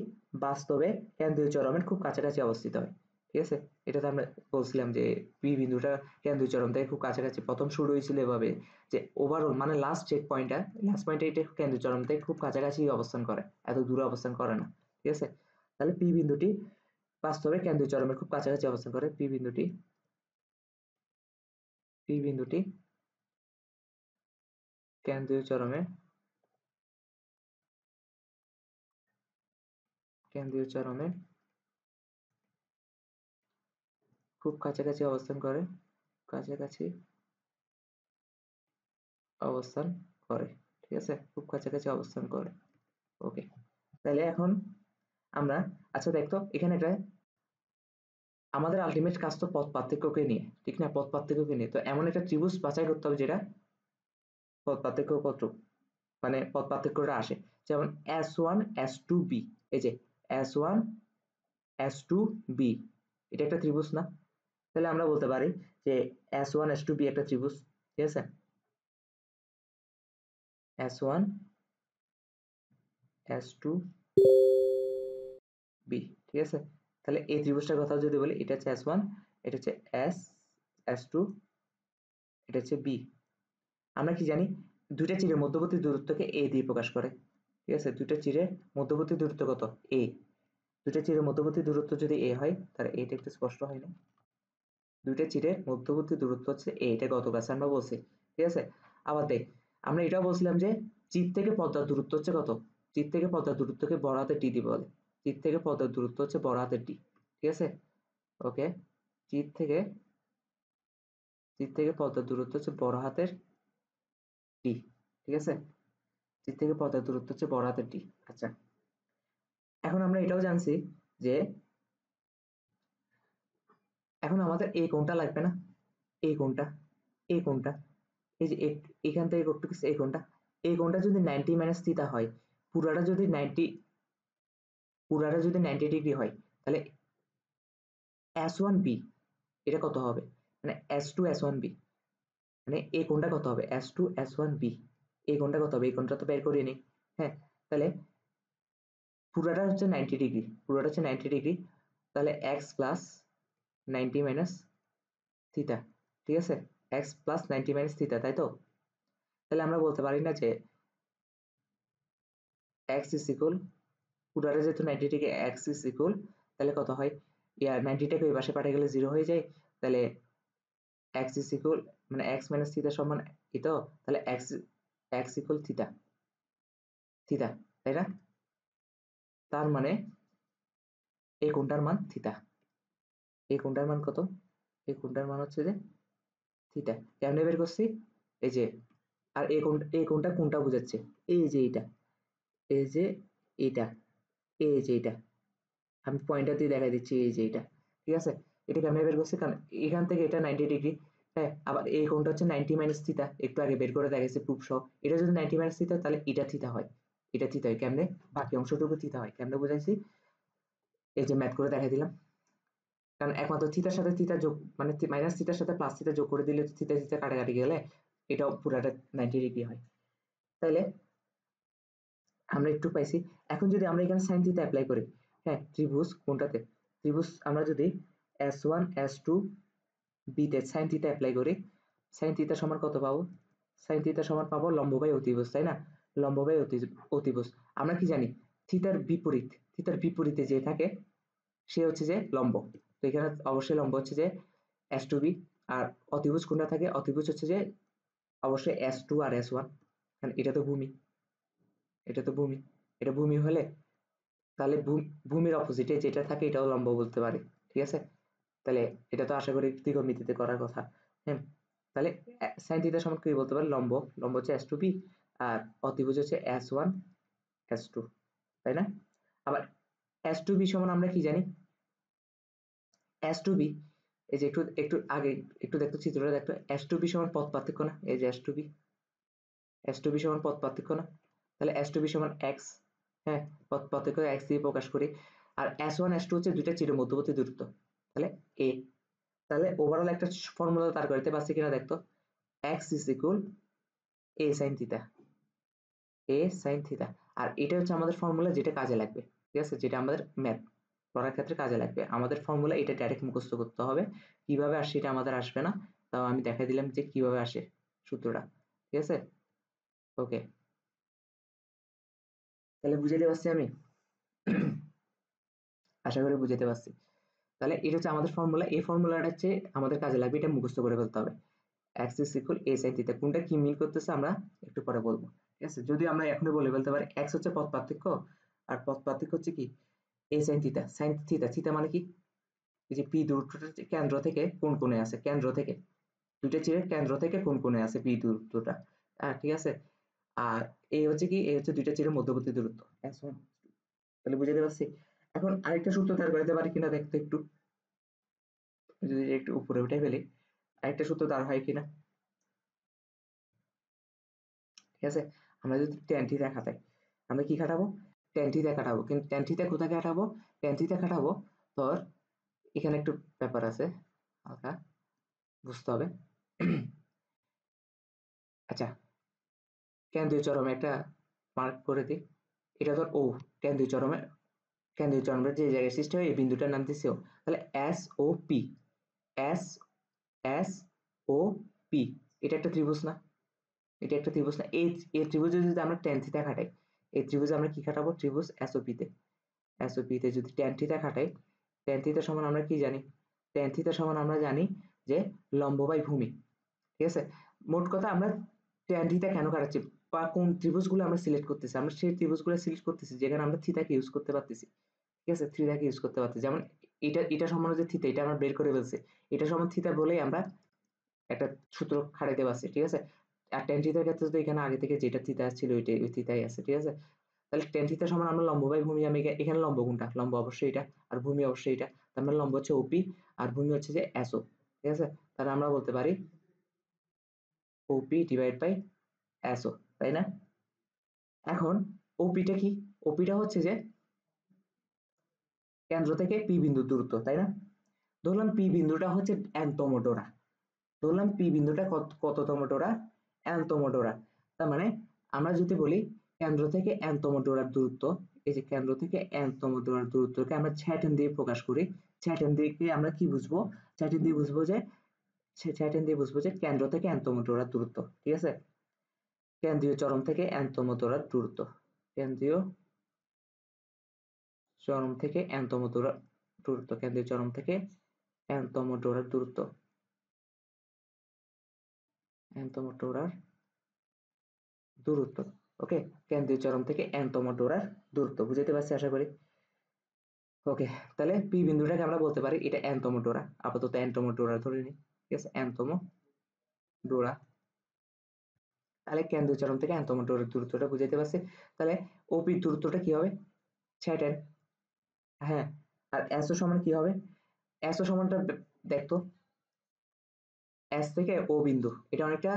বাস্তবে কেন্দ্রীয় চরমের খুব কাছাকাছি অবস্থিত হয়, ঠিক আছে। এটা তো আমরা বলছিলাম যে পি বিন্দুটা কেন্দ্রীয় চরম থেকে খুব কাছাকাছি, প্রথম শুরু হয়েছিল এভাবে যে ওভারঅল মানে লাস্ট চেক পয়েন্টটা, লাস্ট পয়েন্টে এটা কেন্দ্রীয় চরম থেকে খুব কাছাকাছি অবস্থান করে, এত দূরে অবস্থান করে না, ঠিক আছে। তাহলে পি বিন্দুটি বাস্তবে কেন্দ্রীয় চরমের খুব কাছাকাছি অবস্থান করে, পি বিন্দুটি কেন্দ্রীয় চরমের খুব কাছাকাছি অবস্থান করে, কাছাকাছি অবস্থান করে, ঠিক আছে, খুব কাছাকাছি অবস্থান করে। ওকে, তাহলে এখন আমরা, আচ্ছা দেখতো এখানে একটা, আমাদের আলটিমেট কাজ তো পথ পার্থক্যকে নিয়ে, ঠিক না, পথ পার্থক্যকে নিয়ে। তো এমন একটা ত্রিভুজ বাছাই করতে হবে যেটা পথ পার্থক্য কত, মানে পথ পার্থক্যটা আসে, যেমন S1 S2 B, এই যে S1 S2 B, এটা একটা ত্রিভুজ না। তাহলে আমরা বলতে পারি যে S1 S2 B একটা ত্রিভুজ, ঠিক আছে, S1 S2 B, ঠিক আছে। তাহলে এই ত্রিভুজটার কথা যদি বলি, এটা হচ্ছে S1, এটা হচ্ছে S2, এটা হচ্ছে B। আমরা কি জানি, দুইটা চিরের মধ্যবর্তী দূরত্বকে a দিয়ে প্রকাশ করে, ঠিক আছে। দুইটা চিরের মধ্যবর্তী দূরত্ব কত, a। দুইটা চিরের মধ্যবর্তী দূরত্ব যদি a হয়, তাহলে এটা একটু স্পষ্ট হয় না, দুইটা চিরের মধ্যবর্তী দূরত্ব হচ্ছে a, এটা গত ক্লাসে আমরা বলছি, ঠিক আছে। আবার দেখ, আমরা এটাও বলছিলাম যে চির থেকে পদ্মার দূরত্ব হচ্ছে কত, চির থেকে পদ্মার দূরত্বকে বড় হাতের d দিয়ে বলে, চির থেকে পদ্মার দূরত্ব হচ্ছে বড় হাতের d, ঠিক আছে। ওকে, চির থেকে পদ্মার দূরত্ব হচ্ছে বড় হাতের d, ঠিক আছে, চির থেকে পদ্মার দূরত্ব হচ্ছে বড় হাতের d। আচ্ছা, এখন আমরা এটাও জানছি যে এখন আমাদের এই কোণটা লাগবে না, এই কোণটা, এই কোণটা, এই যে এখান থেকে কতটুকু এই কোণটা, এই কোণটা যদি 90 মাইনাস থিটা হয়, পুরাটা যদি 90, পুরাটা যদি 90 ডিগ্রি হয়, তাহলে S1B এটা কত হবে, মানে S2 S1B, মানে এই কোণটা কত হবে, S2 S1B, এই কোণটা কত হবে, এই কোণটা তো বের করে নিই। হ্যাঁ, তাহলে পুরাটা হচ্ছে 90 ডিগ্রি, পুরাটা হচ্ছে 90 ডিগ্রি, তাহলে x প্লাস 90 মাইনাস থিটা, ঠিক আছে, x প্লাস 90 মাইনাস থিটা, তাই তো। তাহলে আমরা বলতে পারি না যে x ইজ ইকুয়াল, পুরাটা যেহেতু 90 ডিগ্রি, x ইজ ইকুয়াল, তাহলে কত হয়, ইয়ার 90 টাকে ওই পাশে পাঠিয়ে গেলে 0 হয়ে যায়, তাহলে x ইজ ইকুয়াল, মানে x মাইনাস থিটা সমান এই তো, তাহলে x এক্স ইকুয়াল থিতা, থিতা, তাই না? তার মানে এই কোণটার মান থিতা। এই কোণটার মান কত? এই কোণটার মান হচ্ছে যে থিতা। কেমনে বের করছি? এই যে, আর এই কোণটা কোনটা বোঝাচ্ছে? এই যে এইটা, এই যে এইটা, এই যে এইটা, আমি পয়েন্টার দিয়ে দেখাই দিচ্ছি, এই যে এইটা, ঠিক আছে? এটা কেমনে বের করছি? কারণ এখান থেকে এটা 90 ডিগ্রি, হ্যাঁ, আবার এই কোণটা হচ্ছে 90 মাইনাস থিতা, একটু আগে বের করে দেখাইছে প্রুফ সহ। এটা যদি 90 মাইনাস থিতা, তাহলে এটা থিতা হয়, এটা থিতা হয়। কেমনে? বাকি অংশটুকু থিতা হয়। কেমনে বুঝাইছি? এই যে ম্যাথ করে দেখাই দিলাম। কারণ একমাত্র থিতার সাথে থিতা যোগ, মানে মাইনাস থিতার সাথে প্লাস থিতা যোগ করে দিলে থিতা থিতা কাটাকাটি গেলে এটাও পুরাটা 90 ডিগ্রি হয়। তাইলে আমরা একটু পাইছি। এখন যদি আমরা এখানে সাইন থিতা অ্যাপ্লাই করি, হ্যাঁ, ত্রিভুজ কোনটাতে? ত্রিভুজ আমরা যদি S1 S2 B তে সাইন থিতা অ্যাপ্লাই করি, সাইন থিতা সমান কত পাবো? সাইন থিতা সমান পাবো লম্ব বাই অতিভুজ, তাই না? লম্ব বাই অতিভুজ। আমরা কি জানি? থিতার বিপরীত, থিতার বিপরীতে যে থাকে সে হচ্ছে যে লম্ব। তো এখানে অবশ্যই লম্ব হচ্ছে যে S2B, আর অতিভুজ কোনটা থাকে? অতিভুজ হচ্ছে যে অবশ্যই S2 আর S1, কারণ এটা তো ভূমি, এটা তো ভূমি, এটা ভূমি হলে তাহলে ভূমির অপোজিটে যেটা থাকে এটাও লম্ব বলতে পারি, ঠিক আছে? তাহলে এটা তো আশা করি ত্রিকোণমিতিতে করার কথা, হ্যাঁ। তাহলে সাইন থিটা সমান কি বলতে পারি? লম্ব, লম্ব হচ্ছে S2B, আর অতিভুজ হচ্ছে S1 S2, তাই না? আবার S2B সমান আমরা কি জানি? S2B, এই যে একটু একটু আগে একটু দেখতো চিত্রটা দেখতো, S2B সমান পথ পার্থক্য না? এই যে S2B, S2B সমান পথ পার্থক্য না? তাহলে S2B সমান x, হ্যাঁ, পথ পার্থক্য x দিয়ে প্রকাশ করি। আর S1 S2 হচ্ছে দুইটা চির মধ্যবর্তী দূরত্ব, তাহলে a। তাহলে ওভারঅল একটা ফর্মুলা তার করতে পারছি কিনা দেখতো, x is equal a sin theta, a sin theta। আর এটা হচ্ছে আমাদের ফর্মুলা, যেটা কাজে লাগবে, ঠিক আছে? যেটা আমাদের ম্যাথ করার ক্ষেত্রে কাজে লাগবে। আমাদের ফর্মুলা এটা ডাইরেক্ট মুখস্থ করতে হবে, কিভাবে আসে এটা আমাদের আসবে না, তাও আমি দেখাই দিলাম যে কিভাবে আসে সূত্রটা, ঠিক আছে? ওকে, তাহলে বুঝাইতে পারছি আমি? আশা করি বুঝাতে পারছি। তাহলে এটা হচ্ছে আমাদের ফর্মুলা, এই ফর্মুলাটা হচ্ছে আমাদের কাজে লাগবে, এটা মুখস্থ করে ফেলতে হবে। x is equal a sin theta, কোনটা কি মিন করতেছে আমরা একটু পরে বলবো, ঠিক আছে? যদি আমরা এখনই বলে ফেলতে পারি x হচ্ছে পথ পার্থক্য, আর পথ পার্থক্য হচ্ছে কি? a sin theta, sin theta, theta মানে কি? এই যে p দূরত্বটা কেন্দ্র থেকে কোন কোণে আছে, কেন্দ্র থেকে দুইটা চিরের কেন্দ্র থেকে কোন কোণে আছে p দূরত্বটা, ঠিক আছে? আর a হচ্ছে কি? a হচ্ছে দুইটা চিরের মধ্যবর্তী দূরত্ব S1। তাহলে বুঝাতে পারছি? এখন আরেকটা সূত্র তার করতে পারি কিনা দেখতে একটু, যদি একটু উপরে উঠে ফেলি, আরেকটা সূত্র দাঁড় হয় কিনা, ঠিক আছে? আমরা যদি ট্যান থিটা খাটাই, আমরা কি খাটাবো? Tan theta খাটাবো। কিন্তু ট্যান থিটা কোথায় খাটাবো? ট্যান থিটা খাটাবো তোর এখানে একটু ব্যাপার আছে, হালকা বুঝতে হবে। আচ্ছা, কেন্দ্রীয় চরমে একটা মার্ক করে দিই, এটা ধর ও, কেন্দ্রীয় চরমে, কেন্দ্রীয় চরমের যে জায়গায় সৃষ্টি হয় এই বিন্দুটার নাম দিচ্ছি ও। তাহলে S O P, S S O P, এটা একটা ত্রিভুজ না? এটা একটা ত্রিভুজ না? এই ত্রিভুজে যদি আমরা ট্যান থিটা খাটাই, এই ত্রিভুজে আমরা কি খাটাবো? ত্রিভুজ এসওপি তে, এসওপি তে যদি ট্যান থিটা খাটাই, ট্যান থিটা সমান আমরা কি জানি? ট্যান থিটা সমান আমরা জানি যে লম্ব বাই ভূমি, ঠিক আছে? মোট কথা আমরা ট্যান থিটা কেন খাটাচ্ছি বা কোন ত্রিভুজগুলো আমরা সিলেক্ট করতেছি, আমরা সেই ত্রিভুজগুলো সিলেক্ট করতেছি যেখানে আমরা থিটাকে ইউজ করতে পারতেছি, ঠিক আছে? থিটাকে ইউজ করতে পারতেছি। যেমন এটা সমান যে থিটা, এটা আমরা বের করে ফেলছি, এটা সমান থিটা বলেই আমরা একটা সূত্র খাটাইতে পারছি, ঠিক আছে? আর ট্যান থিটার ক্ষেত্রে তো এখানে আগে থেকে যেটা থিটা ছিল ওই থিটাই আছে, ঠিক আছে? তাহলে ট্যান থিটা সমান আমরা লম্ব বাই ভূমি, আমি এখানে লম্ব কোনটা? লম্ব অবশ্যই এটা, আর ভূমি অবশ্যই এটা। তার মানে লম্ব হচ্ছে ওপি, আর ভূমি হচ্ছে যে এসও, ঠিক আছে? তাহলে আমরা বলতে পারি ওপি ডিভাইড বাই এসও, তাই না? এখন ওপিটা কি? ওপিটা হচ্ছে যে কেন্দ্র থেকে পি বিন্দুর দূরত্ব, তাই না? ধরলাম পি বিন্দুটা হচ্ছে এনতম ডোরা, ধরলাম পি বিন্দুটা কততম ডোরা? এনতম ডোরা। তার মানে আমরা যদি বলি কেন্দ্র থেকে এনতম ডোরার দূরত্ব, এই যে কেন্দ্র থেকে এনতম ডোরার দূরত্বকে আমরা ছেটেন দিয়ে প্রকাশ করি, ছেটেন দিয়ে আমরা কি বুঝবো? ছেটেন দিয়ে বুঝবো যে, ছেটেন দিয়ে বুঝবো যে কেন্দ্র থেকে এনতম ডোরার দূরত্ব, ঠিক আছে? কেন্দ্রীয় চরম থেকে এনতম ডোরার দূরত্ব, কেন্দ্রীয় চরম থেকে এনতম ডোরার দূরত্ব, কেন্দ্রীয় চরম থেকে এনতম ডোরার দূরত্ব, এনতম ডোরার দূরত্ব। ওকে, কেন্দ্রীয় চরম থেকে n তম ডোরার দূরত্ব বুঝাইতে পারছি আশা করি। ওকে, তাহলে পি বিন্দুটাকে আমরা বলতে পারি এটা n তম ডোরা, আপাতত n তম ডোরা ধরে নিই, ঠিক আছে, n তম ডোরা। তাহলে কেন্দ্রীয় চরম থেকে n তম ডোরার দূরত্বটা বুঝাইতে পারছি। তাহলে ওপির দূরত্বটা কি হবে, 6tan। হ্যাঁ, আর এসও সমান কি হবে, এসও সমানটা দেখতো, এস থেকে ও বিন্দু, এটা অনেকটা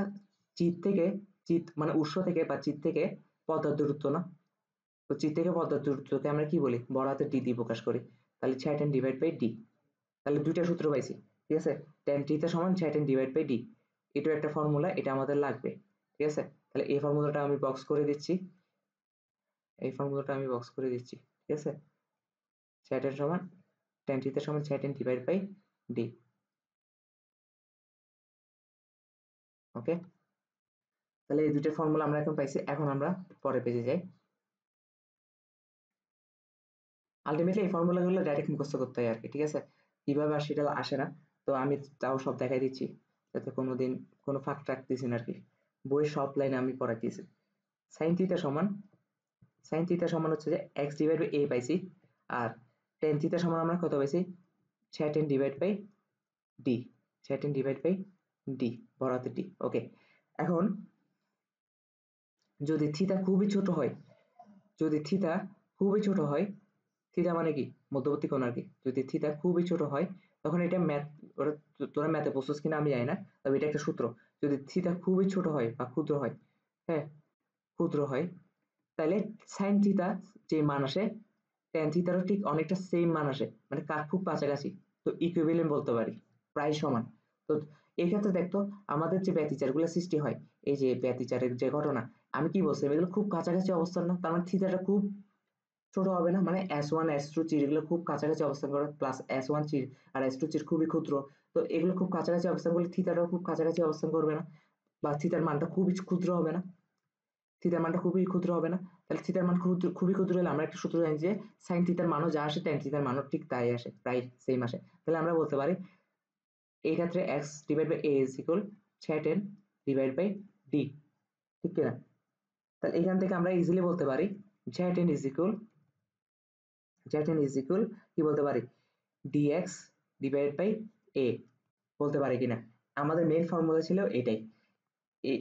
চিত থেকে, চিত মানে উৎস থেকে বা চিত থেকে পদ্মার দূরত্ব না, তো চিত থেকে পদ্মার দূরত্বকে আমরা কি বলি, বড় হাতের ডি দিয়ে প্রকাশ করি, তাহলে 6tan/d। তাহলে দুইটা সূত্র পাইছি, ঠিক আছে, tan থিটা সমান 6tan/d, এটাও একটা ফর্মুলা, এটা আমাদের লাগবে, ঠিক আছে। তাহলে এই ফর্মুলাটা আমি বক্স করে দিচ্ছি, এই ফর্মুলাটা আমি বক্স করে দিচ্ছি, ঠিক আছে, 6tan সমান tan থিটা সমান 6tan/d। ওকে, তাহলে এই দুইটা ফর্মুলা আমরা এখন পাইছি। এখন আমরা পরের পেজে যাই। আলটিমেটলি এই ফর্মুলাগুলো ডাইরেক্ট মুখস্থ করতে হয় আর কি, ঠিক আছে, কিভাবে আর সেটা আসে না, তো আমি তাও সব দেখাই দিচ্ছি, যাতে কোনোদিন কোনো ফাঁক রাখতেছি না আর কি, বইয়ের সব লাইনে আমি পড়াই দিয়েছি। সাইন থিটা সমান, সাইন থিটা সমান হচ্ছে যে x/a পাইছি, আর টেন থিটা সমান আমরা কত পাইছি, 6tan/d, 6tan/d, বড় হাতের d। ওকে, এখন যদি থিটা খুবই ছোট হয়, যদি থিটা খুবই ছোট হয়, থিটা মানে কি, মধ্যবর্তী কোণ আর কি, যদি থিটা খুবই ছোট হয়, তখন এটা ম্যাথ, ওরা তোরা ম্যাথে পড়ছিস কিনা আমি জানি না, তবে এটা একটা সূত্র, যদি থিটা খুবই ছোট হয় বা ক্ষুদ্র হয়, হ্যাঁ ক্ষুদ্র হয়, তাহলে সাইন থিটা যে মান আসে, ট্যান থিটারও ঠিক অনেকটা সেম মান আসে, মানে খুব কাছাকাছি, তো ইকুইভ্যালেন্ট বলতে পারি, প্রায় সমান। তো এই ক্ষেত্রে দেখতো আমাদের যে ব্যতিচারগুলো সৃষ্টি হয়, এই যে ব্যতিচারের যে ঘটনা, আমি কি বলছিলাম, এগুলো খুব কাছাকাছি অবস্থান না, তার মানে থিটাটা খুব ছোট হবে না, মানে S1 S2 চির এগুলো খুব কাছাকাছি অবস্থান করে, প্লাস S1 চির আর S2 চির খুবই ক্ষুদ্র, তো এগুলো খুব কাছাকাছি অবস্থান করলে থিটাটাও খুব কাছাকাছি অবস্থান করবে না, বা থিটার মানটা খুবই ক্ষুদ্র হবে না, থিটার মানটা খুবই ক্ষুদ্র হবে না। তাহলে থিটার মান খুবই ক্ষুদ্র হলে আমরা একটা সূত্র জানি যে সাইন থিটার মানও যা আসে ট্যান থিটার মানও ঠিক তাই আসে, প্রায় সেম আসে। তাহলে আমরা বলতে পারি এই ক্ষেত্রে x/a ইজ ইকুয়াল 6tan/d, ঠিক কিনা। তাহলে এখান থেকে আমরা ইজিলি বলতে পারি 6tan is equal, 6tan is equal কি বলতে পারি, dx/a বলতে পারি কিনা। আমাদের মেইন ফর্মুলা ছিল এটাই,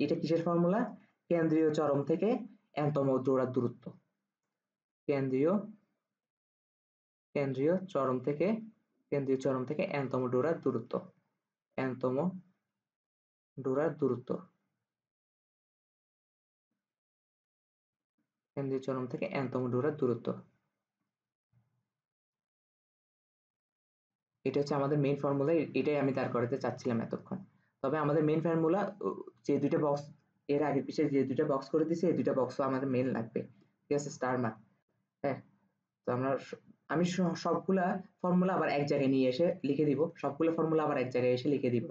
এটা কিসের ফর্মুলা, কেন্দ্রীয় চরম থেকে n তম জোড়ার দূরত্ব, কেন্দ্রীয় কেন্দ্রীয় চরম থেকে, কেন্দ্রীয় চরম থেকে n তম ডোরার দূরত্ব, n তম ডোরার দূরত্ব, কেন্দ্রীয় চরম থেকে n তম ডোরার দূরত্ব, এটা হচ্ছে আমাদের মেইন ফর্মুলা, এটাই আমি দাঁড় করাতে চাচ্ছিলাম এতক্ষণ। তবে আমাদের মেইন ফর্মুলা যে দুইটা বক্স এর আগে পিছিয়ে যে দুইটা বক্স করে দিয়েছি, এই দুইটা বক্সও আমাদের মেইন লাগবে, ঠিক আছে, স্টার মার্ক। হ্যাঁ, তো আমরা আমি সবগুলা ফর্মুলা আবার এক জায়গায় নিয়ে এসে লিখে দিব, সবগুলো ফর্মুলা আবার এক জায়গায় এসে লিখে দিব,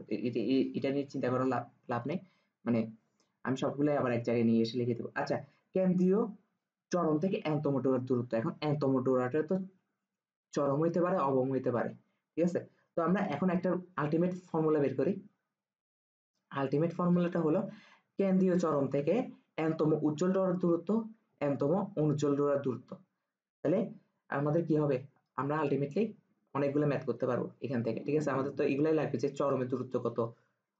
এটা নিয়ে চিন্তা করার লাভ নেই, মানে আমি সবগুলাই আবার এক জায়গায় নিয়ে এসে লিখে দিব। আচ্ছা, কেন্দ্রীয় চরম থেকে n তম ডোরার দূরত্ব, এখন n তম ডোরাটা তো চরম হইতে পারে, অবম হইতে পারে, ঠিক আছে, তো আমরা এখন একটা আলটিমেট ফর্মুলা বের করি। আলটিমেট ফর্মুলাটা হলো কেন্দ্রীয় চরম থেকে n তম উজ্জ্বল ডোরার দূরত্ব, n তম অনুজ্জ্বল ডোরার দূরত্ব। তাহলে আমাদের কি হবে, আমরা আলটিমেটলি অনেকগুলো ম্যাথ করতে পারবো এখান থেকে, ঠিক আছে, আমাদের তো এগুলাই লাগবে যে চরমের দূরত্ব কত,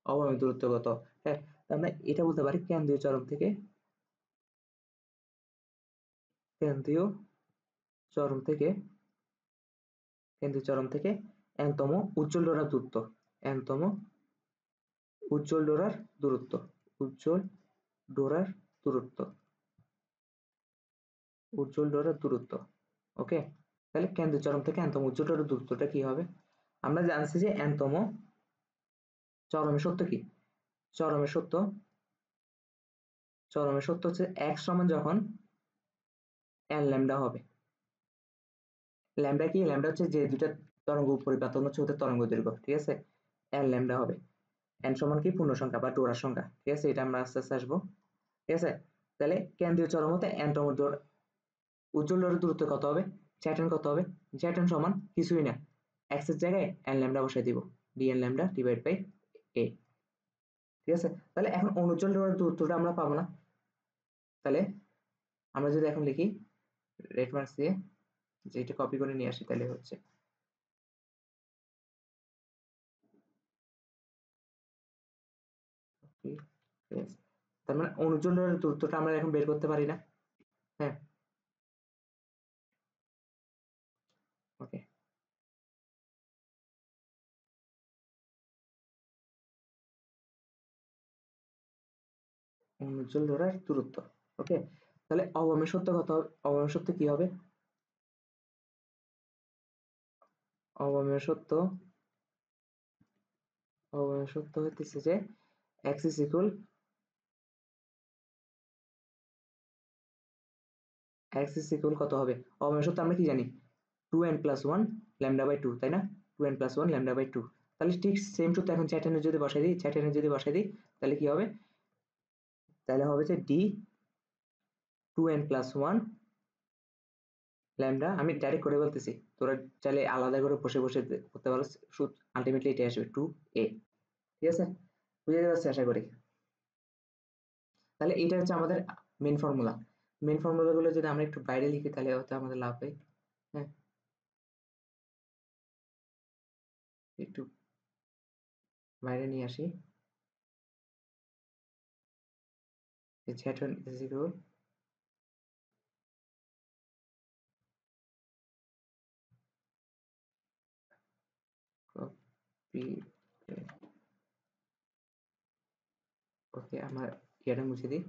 অবমের দূরত্ব কত। হ্যাঁ, আমরা এটা বলতে পারি কেন্দ্রীয় চরম থেকে, কেন্দ্রীয় চরম থেকে, কেন্দ্রীয় চরম থেকে n তম উজ্জ্বল ডোরার দূরত্ব, n তম উজ্জ্বল ডোরার দূরত্ব, উজ্জ্বল ডোরার দূরত্ব, উজ্জ্বল ডোরার দূরত্ব। ওকে, তাহলে কেন্দ্রীয় চরম থেকে n তম উজ্জ্বল ডোরার দূরত্বটা কি হবে, আমরা জানছি যে n তম চরমের সত্য কি, চরমের সত্য, চরমের সত্য হচ্ছে x সমান যখন n ল্যামডা হবে, ল্যামডা কি, ল্যামডা হচ্ছে যে দুইটা তরঙ্গ পরিবর্তন হচ্ছে ওদের তরঙ্গ দৈর্ঘ্য, ঠিক আছে, n ল্যামডা হবে, n সমান কি পূর্ণ সংখ্যা বা ডোরার সংখ্যা, ঠিক আছে, এটা আমরা আস্তে আস্তে আসবো, ঠিক আছে। তাহলে কেন্দ্রীয় চরম হতে n তম উজ্জ্বল ডোরার দূরত্ব কত হবে, জ্যাটান কত হবে, জ্যাটান সমান কিছুই না, x এর জায়গায় n ল্যামডা বসাই দিব, dn lambda divide by a, ঠিক আছে। তাহলে এখন অনুজ্জ্বল ডোরার দূরত্বটা আমরা পাবো না, তাহলে আমরা যদি এখন লিখি রেড মার্কস দিয়ে যে এটা কপি করে নিয়ে আসি, তাহলে হচ্ছে তার মানে অনুজ্জ্বল ডোরার দূরত্বটা আমরা এখন বের করতে পারি না। হ্যাঁ, ওকে, অনুজ্জ্বল ডোরার দূরত্ব। ওকে, তাহলে অবমেয় সত্য কত হবে? অবমেয় সত্য কি হবে? অবমেয় সত্য হইতেছে যে x is equal কত হবে? অবমেয় সত্য আমরা কি জানি? 2n+1 λ/2, তাই না? 2n+1 λ/2। তাহলে ঠিক সেম সূত্র এখন চ্যাটার্নে যদি বসাই দিই, তাহলে কি হবে? তাহলে হবে যে d 2n+1 ল্যামডা। আমি ডাইরেক্ট করে বলতেছি, তোরা চাইলে আলাদা করে বসে বসে করতে পারো, আলটিমেটলি এটা আসবে 2a। ঠিক আছে, বুঝতে পারছি আশা করি। তাহলে এটা হচ্ছে আমাদের মেন ফর্মুলা। মেন ফর্মুলাগুলো যদি আমরা একটু বাইরে লিখি তাহলে হয়তো আমাদের লাভ হয়। হ্যাঁ, একটু বাইরে নিয়ে আসি। z1 is equal copy, ওকে, আমার এটা মুছে দিই।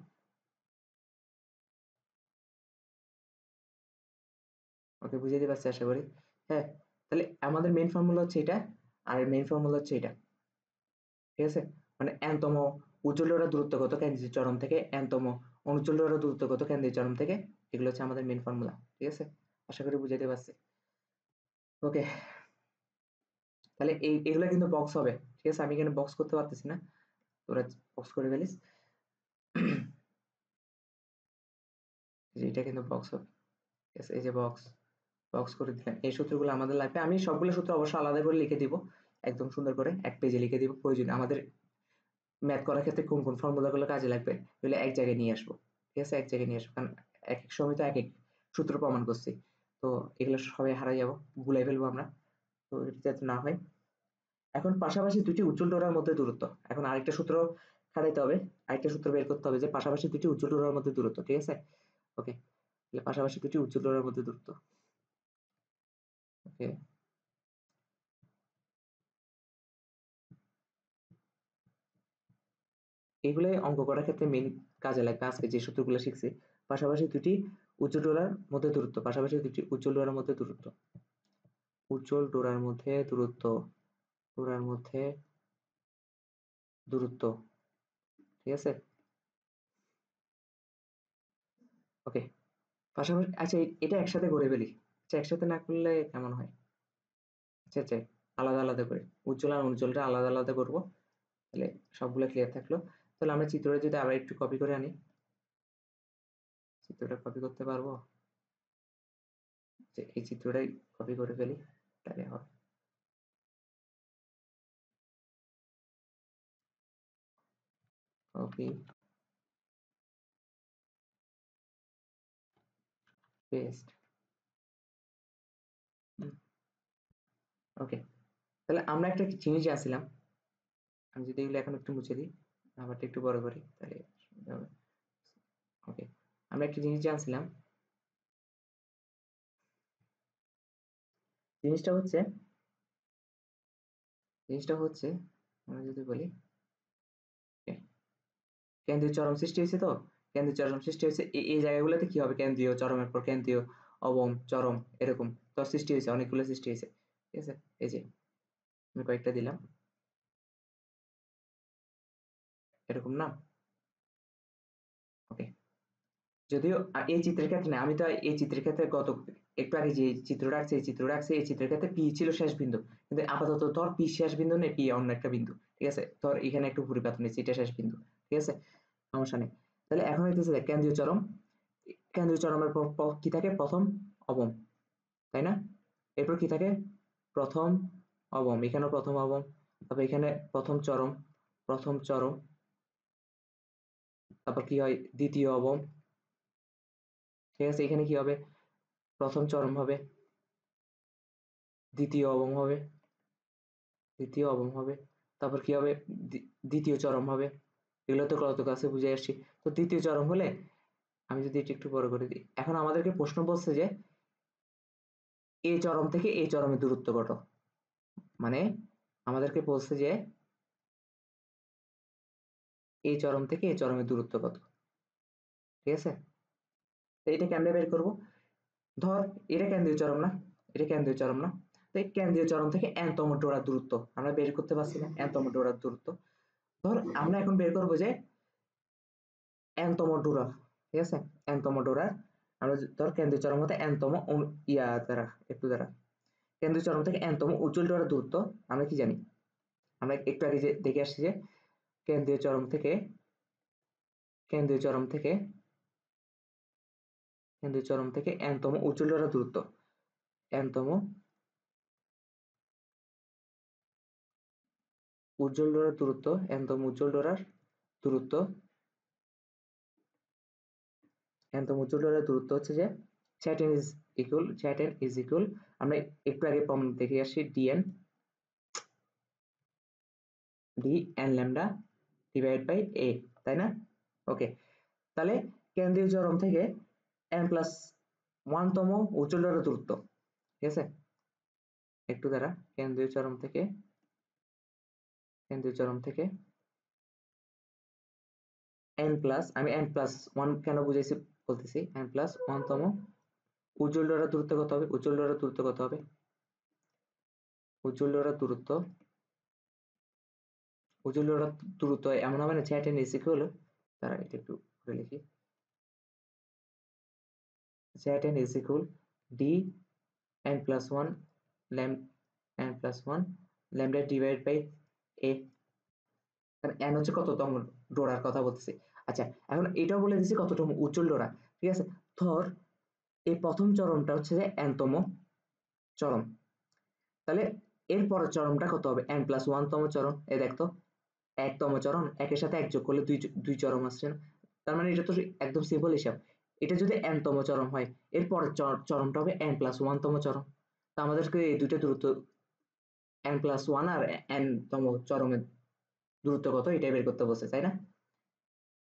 ওকে, বুঝে দিতে পারছি আশা করি। হ্যাঁ, তাহলে আমাদের মেন ফর্মুলা হচ্ছে এটা, আর মেন ফর্মুলা হচ্ছে এটা। ঠিক আছে, মানে n তম উজ্জ্বল ডোরার দূরত্ব কত কেন্দ্রীয় চরম থেকে, n তম অনুজ্জ্বল ডোরার দূরত্ব কত কেন্দ্রীয় চরম থেকে, এগুলো হচ্ছে আমাদের মেন ফর্মুলা। ঠিক আছে, আশা করি বুঝাতে পারছি। ওকে, তাহলে এগুলো কিন্তু বক্স হবে। ঠিক আছে, আমি এখানে বক্স করতে পারতেছি না, তোরা বক্স করে ফেলিস। যে এটা কিন্তু বক্স হবে। ঠিক আছে, এই যে বক্স করে দিলাম। এই সূত্রগুলো আমাদের লাগবে, আমি সবগুলো সূত্র অবশ্য আলাদা করে লিখে দিব, একদম সুন্দর করে এক পেজে লিখে দিব। প্রয়োজন আমাদের ম্যাথ করার ক্ষেত্রে কোন কোন ফর্মুলাগুলো কাজে লাগবে এগুলো এক জায়গায় নিয়ে আসবো। ঠিক আছে, এক জায়গায় নিয়ে আসবো, কারণ এক এক সময় তো এক এক সূত্র প্রমাণ করছি, তো এগুলো সবাই হারাই যাবো, ভুলাই ফেলবো আমরা, তো এটা যাতে না হয়। এখন পাশাপাশি দুটি উজ্জ্বল ডোরার মধ্যে দূরত্ব, এখন আরেকটা সূত্র খাটাইতে হবে, আরেকটা সূত্র বের করতে হবে যে পাশাপাশি দুটি উজ্জ্বল ডোরার মধ্যে দূরত্ব। ঠিক আছে, ওকে, তাহলে পাশাপাশি দুটি উজ্জ্বল ডোরার মধ্যে দূরত্ব। ওকে, এগুলোই অঙ্ক করার ক্ষেত্রে মেন কাজে লাগবে, আজকে যে সূত্রগুলো শিখছি। পাশাপাশি দুটি উজ্জ্বল ডোরার মধ্যে দূরত্ব, পাশাপাশি দুটি উজ্জ্বল ডোরার মধ্যে দূরত্ব, উজ্জ্বল ডোরার মধ্যে দূরত্ব, ডোরার মধ্যে দূরত্ব। ঠিক আছে, ওকে, পাশাপাশি আচ্ছা এটা একসাথে করে ফেলি। আচ্ছা, একসাথে না করলে কেমন হয়? আচ্ছা আচ্ছা, আলাদা আলাদা করে উজ্জ্বল আর অনুজ্জ্বলটা আলাদা আলাদা করব, তাহলে সবগুলো ক্লিয়ার থাকলো। তাহলে আমরা চিত্রটা যদি আবার একটু কপি করে আনি, চিত্রটা কপি করতে পারবো, যে এই চিত্রটাই কপি করে ফেলি, তাহলে হবে কপি পেস্ট। ওকে, তাহলে আমরা একটা জিনিস জানছিলাম, আমি যদি এগুলো এখন একটু মুছে দিই, নাম্বারটা একটু বড় করি, তাহলে সুবিধা হবে। ওকে, আমরা একটা জিনিস জানছিলাম, জিনিসটা হচ্ছে আমরা যদি বলি কেন্দ্রীয় চরম সৃষ্টি হয়েছে, তো কেন্দ্রীয় চরম সৃষ্টি হয়েছে এই জায়গাগুলোতে কি হবে, কেন্দ্রীয় চরমের পর কেন্দ্রীয় অবম চরম এরকম তো সৃষ্টি হয়েছে, অনেকগুলো সৃষ্টি হয়েছে। ঠিক আছে, এই যে আমি কয়েকটা দিলাম এরকম না। ওকে, যদিও এই চিত্রের ক্ষেত্রে না, আমি তো এই চিত্রের ক্ষেত্রে গত একটু আগে যে চিত্র রাখছে, এই চিত্রের ক্ষেত্রে পি ছিল শেষ বিন্দু, কিন্তু আপাতত ধর পি শেষ বিন্দু নেই, পি অন্য একটা বিন্দু। ঠিক আছে, ধর এখানে একটু পরিবর্তন নিচ্ছে, এটা শেষ বিন্দু। ঠিক আছে, সমস্যা নেই। তাহলে এখন হইতেছে দেখ, কেন্দ্রীয় চরম, কেন্দ্রীয় চরমের পর কি থাকে, প্রথম অবম, তাই না? এরপর কি থাকে, প্রথম অবম, এখানেও প্রথম অবম, তারপর এখানে প্রথম চরম, তারপর কি হয়, দ্বিতীয় অবম, ঠিক আছে, এখানে কি হবে, প্রথম চরম হবে, দ্বিতীয় অবম হবে, দ্বিতীয় অবম হবে, তারপর কি হবে, দ্বিতীয় চরম হবে। এগুলো তো কত কাছে বুঝে আসছি। তো দ্বিতীয় চরম হলে আমি যদি এটা একটু বড় করে দিই, এখন আমাদেরকে প্রশ্ন বলছে যে এই চরম থেকে এই চরমের দূরত্ব কত, মানে আমাদেরকে বলছে যে এই চরম থেকে এই চরমের দূরত্ব কত। ঠিক আছে, তো এটা কেমনে বের করব, ধর এটা কেন্দ্রীয় চরম না, এটা কেন্দ্রীয় চরম না, তো এই কেন্দ্রীয় চরম থেকে এনতম ডোরার দূরত্ব আমরা বের করতে পারছি না, এনতম ডোরার দূরত্ব। ধর আমরা এখন বের করবো যে এনতম ডোরা, ঠিক আছে, এনতম ডোরার আমরা ধর কেন্দ্রীয় চরম হতে এনতম ইয়া দ্বারা একটু দ্বারা কেন্দ্রীয় চরম থেকে এনতম উজ্জ্বল ডোরার দূরত্ব আমরা কি জানি, আমরা একটু আগে যে দেখে আসছি যে কেন্দ্রীয় চরম থেকে কেন্দ্রীয় চরম থেকে কেন্দ্রীয় চরম থেকে এনতম উজ্জ্বল ডোরার দূরত্ব, এনতম উজ্জ্বল ডোরার দূরত্ব, এনতম উজ্জ্বল ডোরার দূরত্ব, এনতম উজ্জ্বল ডোরার দূরত্ব হচ্ছে যে চ্যাটেন ইজ ইকুয়াল, চ্যাটেন ইজ ইকুয়াল আমরা একটু আগে প্রমাণ দেখে আসছি D N D N lambda divide by A, তাই না? ওকে, তাহলে কেন্দ্রীয় চরম থেকে এন প্লাস ওয়ানতম উজ্জ্বল ডোরার দূরত্ব, ঠিক আছে, একটু দ্বারা কেন্দ্রীয় চরম থেকে এন প্লাস, আমি এন প্লাস ওয়ান কেন বুঝাইছি বলতেছি, এন প্লাস ওয়ানতম উজ্জ্বল ডোরার দূরত্ব কত হবে, উজ্জ্বল ডোরার দূরত্ব কত হবে, উজ্জ্বল ডোরার দূরত্ব, উজ্জ্বল ডোরার দূরত্ব এমন হবে না চ্যাট এন ইজ ইকুয়াল, তারা এটা একটু করে লিখি, চ্যাট n is equal d N plus one ল্যাম n plus one lambda divide by a, n হচ্ছে কততম ডোরার কথা বলতেছি। আচ্ছা, এখন এটাও বলে দিচ্ছি কততম উজ্জ্বল ডোরা, ঠিক আছে, ধর এই প্রথম চরমটা হচ্ছে যে এনতম চরম, তাহলে এর পরের চরমটা কত হবে, এন প্লাস ওয়ানতম চরম, এই দেখতো একতম চরম, একের সাথে এক যোগ করলে দুই দুই চরম আসছে না, তার মানে এটা তো একদম সিম্পল হিসাব, এটা যদি এনতম চরম হয় এর পরের চরমটা হবে এন প্লাস ওয়ানতম চরম, তা আমাদেরকে এই দুইটা দূরত্ব এন প্লাস ওয়ান আর এন তম চরমের দূরত্ব কত এটাই বের করতে বলছে, তাই না?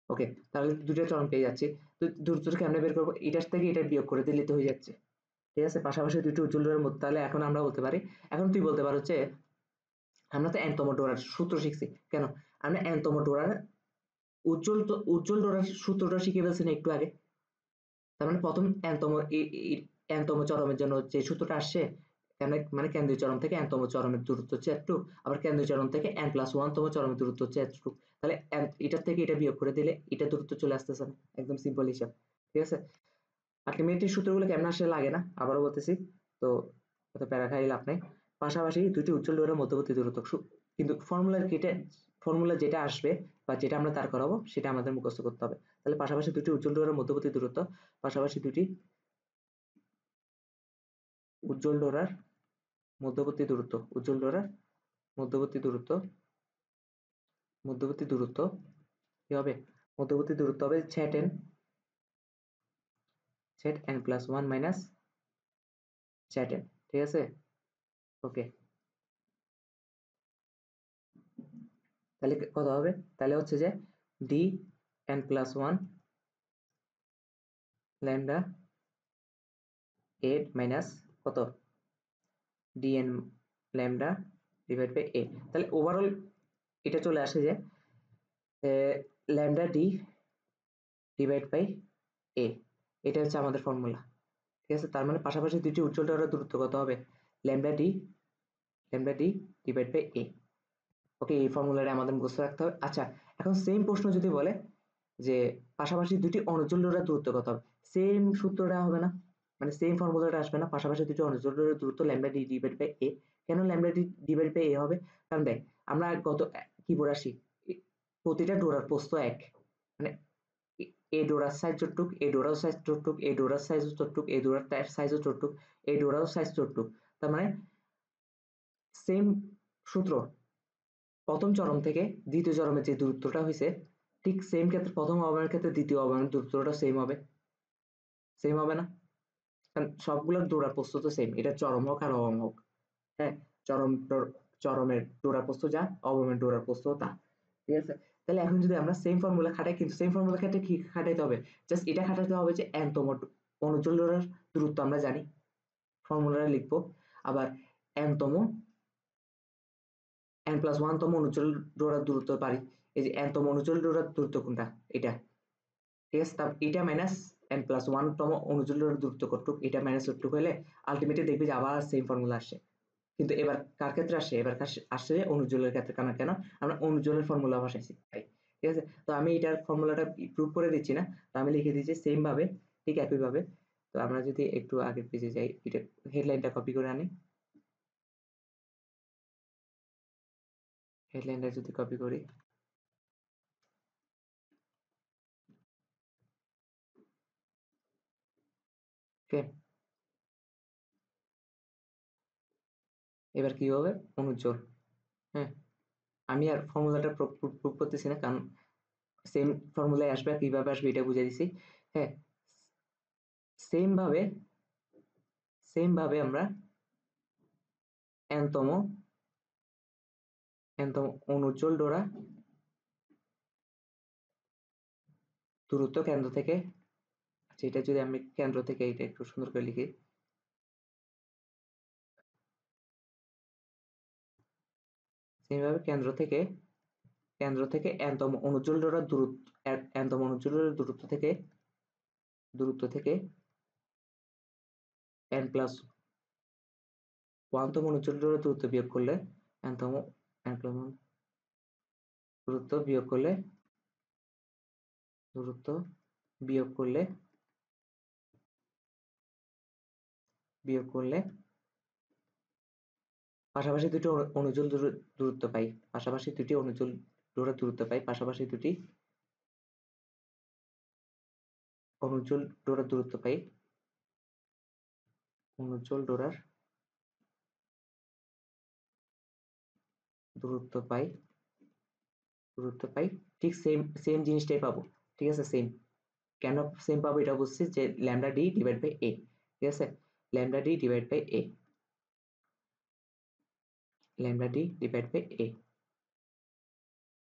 ওকে, তাহলে দুটো চরম পেয়ে যাচ্ছি, তো দূরত্বটা কেমনে বের করবো, এটার থেকে এটা বিয়োগ করে দিলে তো হয়ে যাচ্ছে, ঠিক আছে, পাশাপাশি দুটো উজ্জ্বল ডোরার মধ্যে, তাহলে এখন আমরা বলতে পারি, এখন তুই বলতে পারো যে আমরা তো এনতম ডোরার সূত্র শিখছি, কেন আমরা এনতম ডোরার উজ্জ্বল ডোরার সূত্রটা শিখে ফেলছি না একটু আগে, তার মানে প্রথম এনতম চরমের জন্য যে সূত্রটা আসছে, মানে কেন্দ্রীয় চরম থেকে এনতম চরমের দূরত্ব হচ্ছে এতটুকু, আবার কেন্দ্রীয় চরম থেকে এন প্লাস ওয়ানতম চরমের দূরত্ব হচ্ছে এতটুকু, তাহলে এটার থেকে এটা বিয়োগ করে দিলে এটা দূরত্ব চলে আসতেছে না, একদম সিম্পল হিসাব, ঠিক আছে। আলটিমেটলি সূত্রগুলো কেমন আসলে লাগে না, আবারও বলতেছি, তো অত প্যারা খাই লাভ নাই। পাশাপাশি দুইটি উজ্জ্বল ডোরের মধ্যবর্তী দূরত্ব, কিন্তু ফর্মুলা যেটা আসবে বা যেটা আমরা তার করাবো সেটা আমাদের মুখস্থ করতে হবে। তাহলে পাশাপাশি দুটি উজ্জ্বল ডোরের মধ্যবর্তী দূরত্ব, পাশাপাশি দুটি উজ্জ্বল ডোরার মধ্যবর্তী দূরত্ব, উজ্জ্বল ডোরার মধ্যবর্তী দূরত্ব, মধ্যবর্তী দূরত্ব কি হবে, মধ্যবর্তী দূরত্ব হবে সেট এন প্লাস ওয়ান মাইনাস চ্যাট এন, ঠিক আছে, ওকে, তাহলে কত হবে, তাহলে হচ্ছে যে D N plus one lambda A minus কত D N lambda divide by A, তাহলে ওভারঅল এটা চলে আসে যে lambda D divide by A, এটা হচ্ছে আমাদের ফর্মুলা, ঠিক আছে, তার মানে পাশাপাশি দুইটি উজ্জ্বল ডোরার দূরত্ব কত হবে, ল্যামডা ডি ডিভাইড বাই এ, ওকে, এই ফর্মুলাটা আমাদের মুখস্থ রাখতে হবে। আচ্ছা, এখন সেম প্রশ্ন যদি বলে যে পাশাপাশি দুটি অনুজ্জ্বল ডোরার দূরত্ব কত হবে, সেম সূত্রটা হবে না, মানে সেম ফর্মুলাটা আসবে না, পাশাপাশি দুটি অনুজ্জ্বল ডোরার দূরত্ব ল্যামডা ডি ডিভাইড বাই এ, কেন ল্যামডা ডি ডিভাইড বাই এ হবে, কারণ দেখ আমরা গত কি পড়ে আসি, প্রতিটা ডোরার প্রস্থ এক, মানে এ ডোরার সাইজ যতটুক, এ ডোরাও সাইজ যতটুক, এ ডোরার সাইজ যতটুক, এ ডোরার সাইজও যতটুক, এ ডোরাও সাইজ যতটুক, তার মানে সেম সূত্র, প্রথম চরম থেকে দ্বিতীয় চরমের যে দূরত্বটা হয়েছে ঠিক সেম ক্ষেত্রে প্রথম আহ্বানের ক্ষেত্রে দ্বিতীয় আহ্বানের দূরত্বটা সেম হবে, সেম হবে না? কারণ সবগুলোর ডোরা প্রস্থ তো সেম, এটা চরম হোক আর অবম হোক। হ্যাঁ, চরমের ডোরা প্রস্থ যা, অবমের ডোরা প্রস্থ তা। ঠিক আছে? তাহলে এখন যদি আমরা সেম ফর্মুলা খাটাই, কিন্তু সেম ফর্মুলা খাটে কি খাটাইতে হবে? জাস্ট এটা খাটাতে হবে যে n তম অনুচল ডোরার দূরত্ব আমরা জানি, ফর্মুলাটা লিখবো। আবার n n+1 তম অনুচল ডোরার দূরত্ব পারি। এই যে n তম অনুচল ডোরার দূরত্ব কোনটা? এটা। ঠিক আছে? তারপর এটা মাইনাস n+1 তম অনুচল ডোরার দূরত্ব কতটুক? এটা মাইনাস কতটুক হলে আলটিমেটলি দেখবি যে আবার সেম ফর্মুলা আসছে। কিন্তু এবার কার ক্ষেত্রে আসে? এবার আসছে অনুজ্জ্বলের ক্ষেত্রে। কেন? আমরা অনুজ্জ্বলের ফর্মুলা বসাইছি তাই। ঠিক আছে? তো আমি এটার ফর্মুলাটা প্রুভ করে দিচ্ছি না, তো আমি লিখে দিচ্ছি সেম ভাবে, ঠিক একইভাবে। তো আমরা যদি একটু আগের পেজে যাই, এটা হেডলাইনটা কপি করে আনি। হেডলাইনটা যদি কপি করি, ওকে, এবার কি হবে? অনুজ্জ্বল। হ্যাঁ, আমি আর ফর্মুলাটা প্রুভ করতেছি না, কারণ সেম ফর্মুলায় আসবে, কিভাবে আসবে এটা বুঝে দিছি। হ্যাঁ, সেম ভাবে আমরা n তম অনুজ্জ্বল ডোরা দূরত্ব কেন্দ্র থেকে, আচ্ছা এটা যদি আমি কেন্দ্র থেকে এটা একটু সুন্দর করে লিখি, সেইভাবে কেন্দ্র থেকে n তম অনুজ্জ্বল ডোরার দূরত্ব থেকে n+1 তম অনুজ্জ্বল ডোরার দূরত্ব বিয়োগ করলে n+1 দূরত্ব বিয়োগ করলে পাশাপাশি দুটি অনুজ্জ্বল দূরত্ব পাই, পাশাপাশি দুটি অনুজ্জ্বল ডোরার দূরত্ব পাই, পাশাপাশি দুটি অনুজ্জ্বল ডোরার দূরত্ব পাই, অনুজ্জ্বল ডোরার দূরত্ব পাই, ঠিক সেম জিনিসটাই পাবো। ঠিক আছে? সেম, কেন সেম পাবো এটা বুঝছি, যে lambda D divide by A. ঠিক আছে? Lambda D divide by A, lambda D divide by A.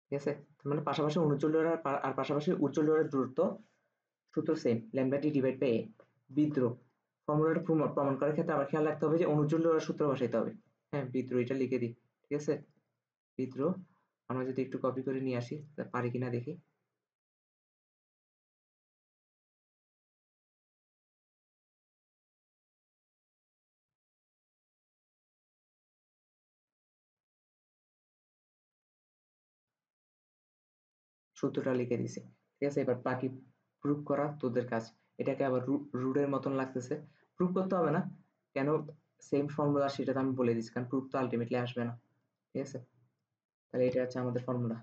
ঠিক আছে? মানে পাশাপাশি অনুজ্জ্বল ডোরার আর পাশাপাশি উজ্জ্বল ডোরার দূরত্ব সূত্র same, lambda D divide by A. বিদ্রোহ ফর্মুলাটা প্রমাণ করার ক্ষেত্রে আবার খেয়াল রাখতে হবে যে অনুজ্জ্বল ডোরার সূত্র বসাইতে হবে। হ্যাঁ, বিদ্রোহ এটা লিখে দিই। ঠিক আছে? বিদ্রোহ আমরা যদি একটু কপি করে নিয়ে আসি, পারি কিনা দেখি। সূত্রটা লিখে দিছি। ঠিক আছে? এবার বাকি প্রুফ করা তোদের কাজ। এটাকে আবার রুডের মতন লাগতেছে, প্রুফ করতে হবে না। কেন সেম ফর্মুলা সেটা তো আমি বলে দিচ্ছি, কারণ প্রুফ তো আলটিমেটলি আসবে না। ঠিক আছে? তাহলে এটা হচ্ছে আমাদের ফর্মুলা।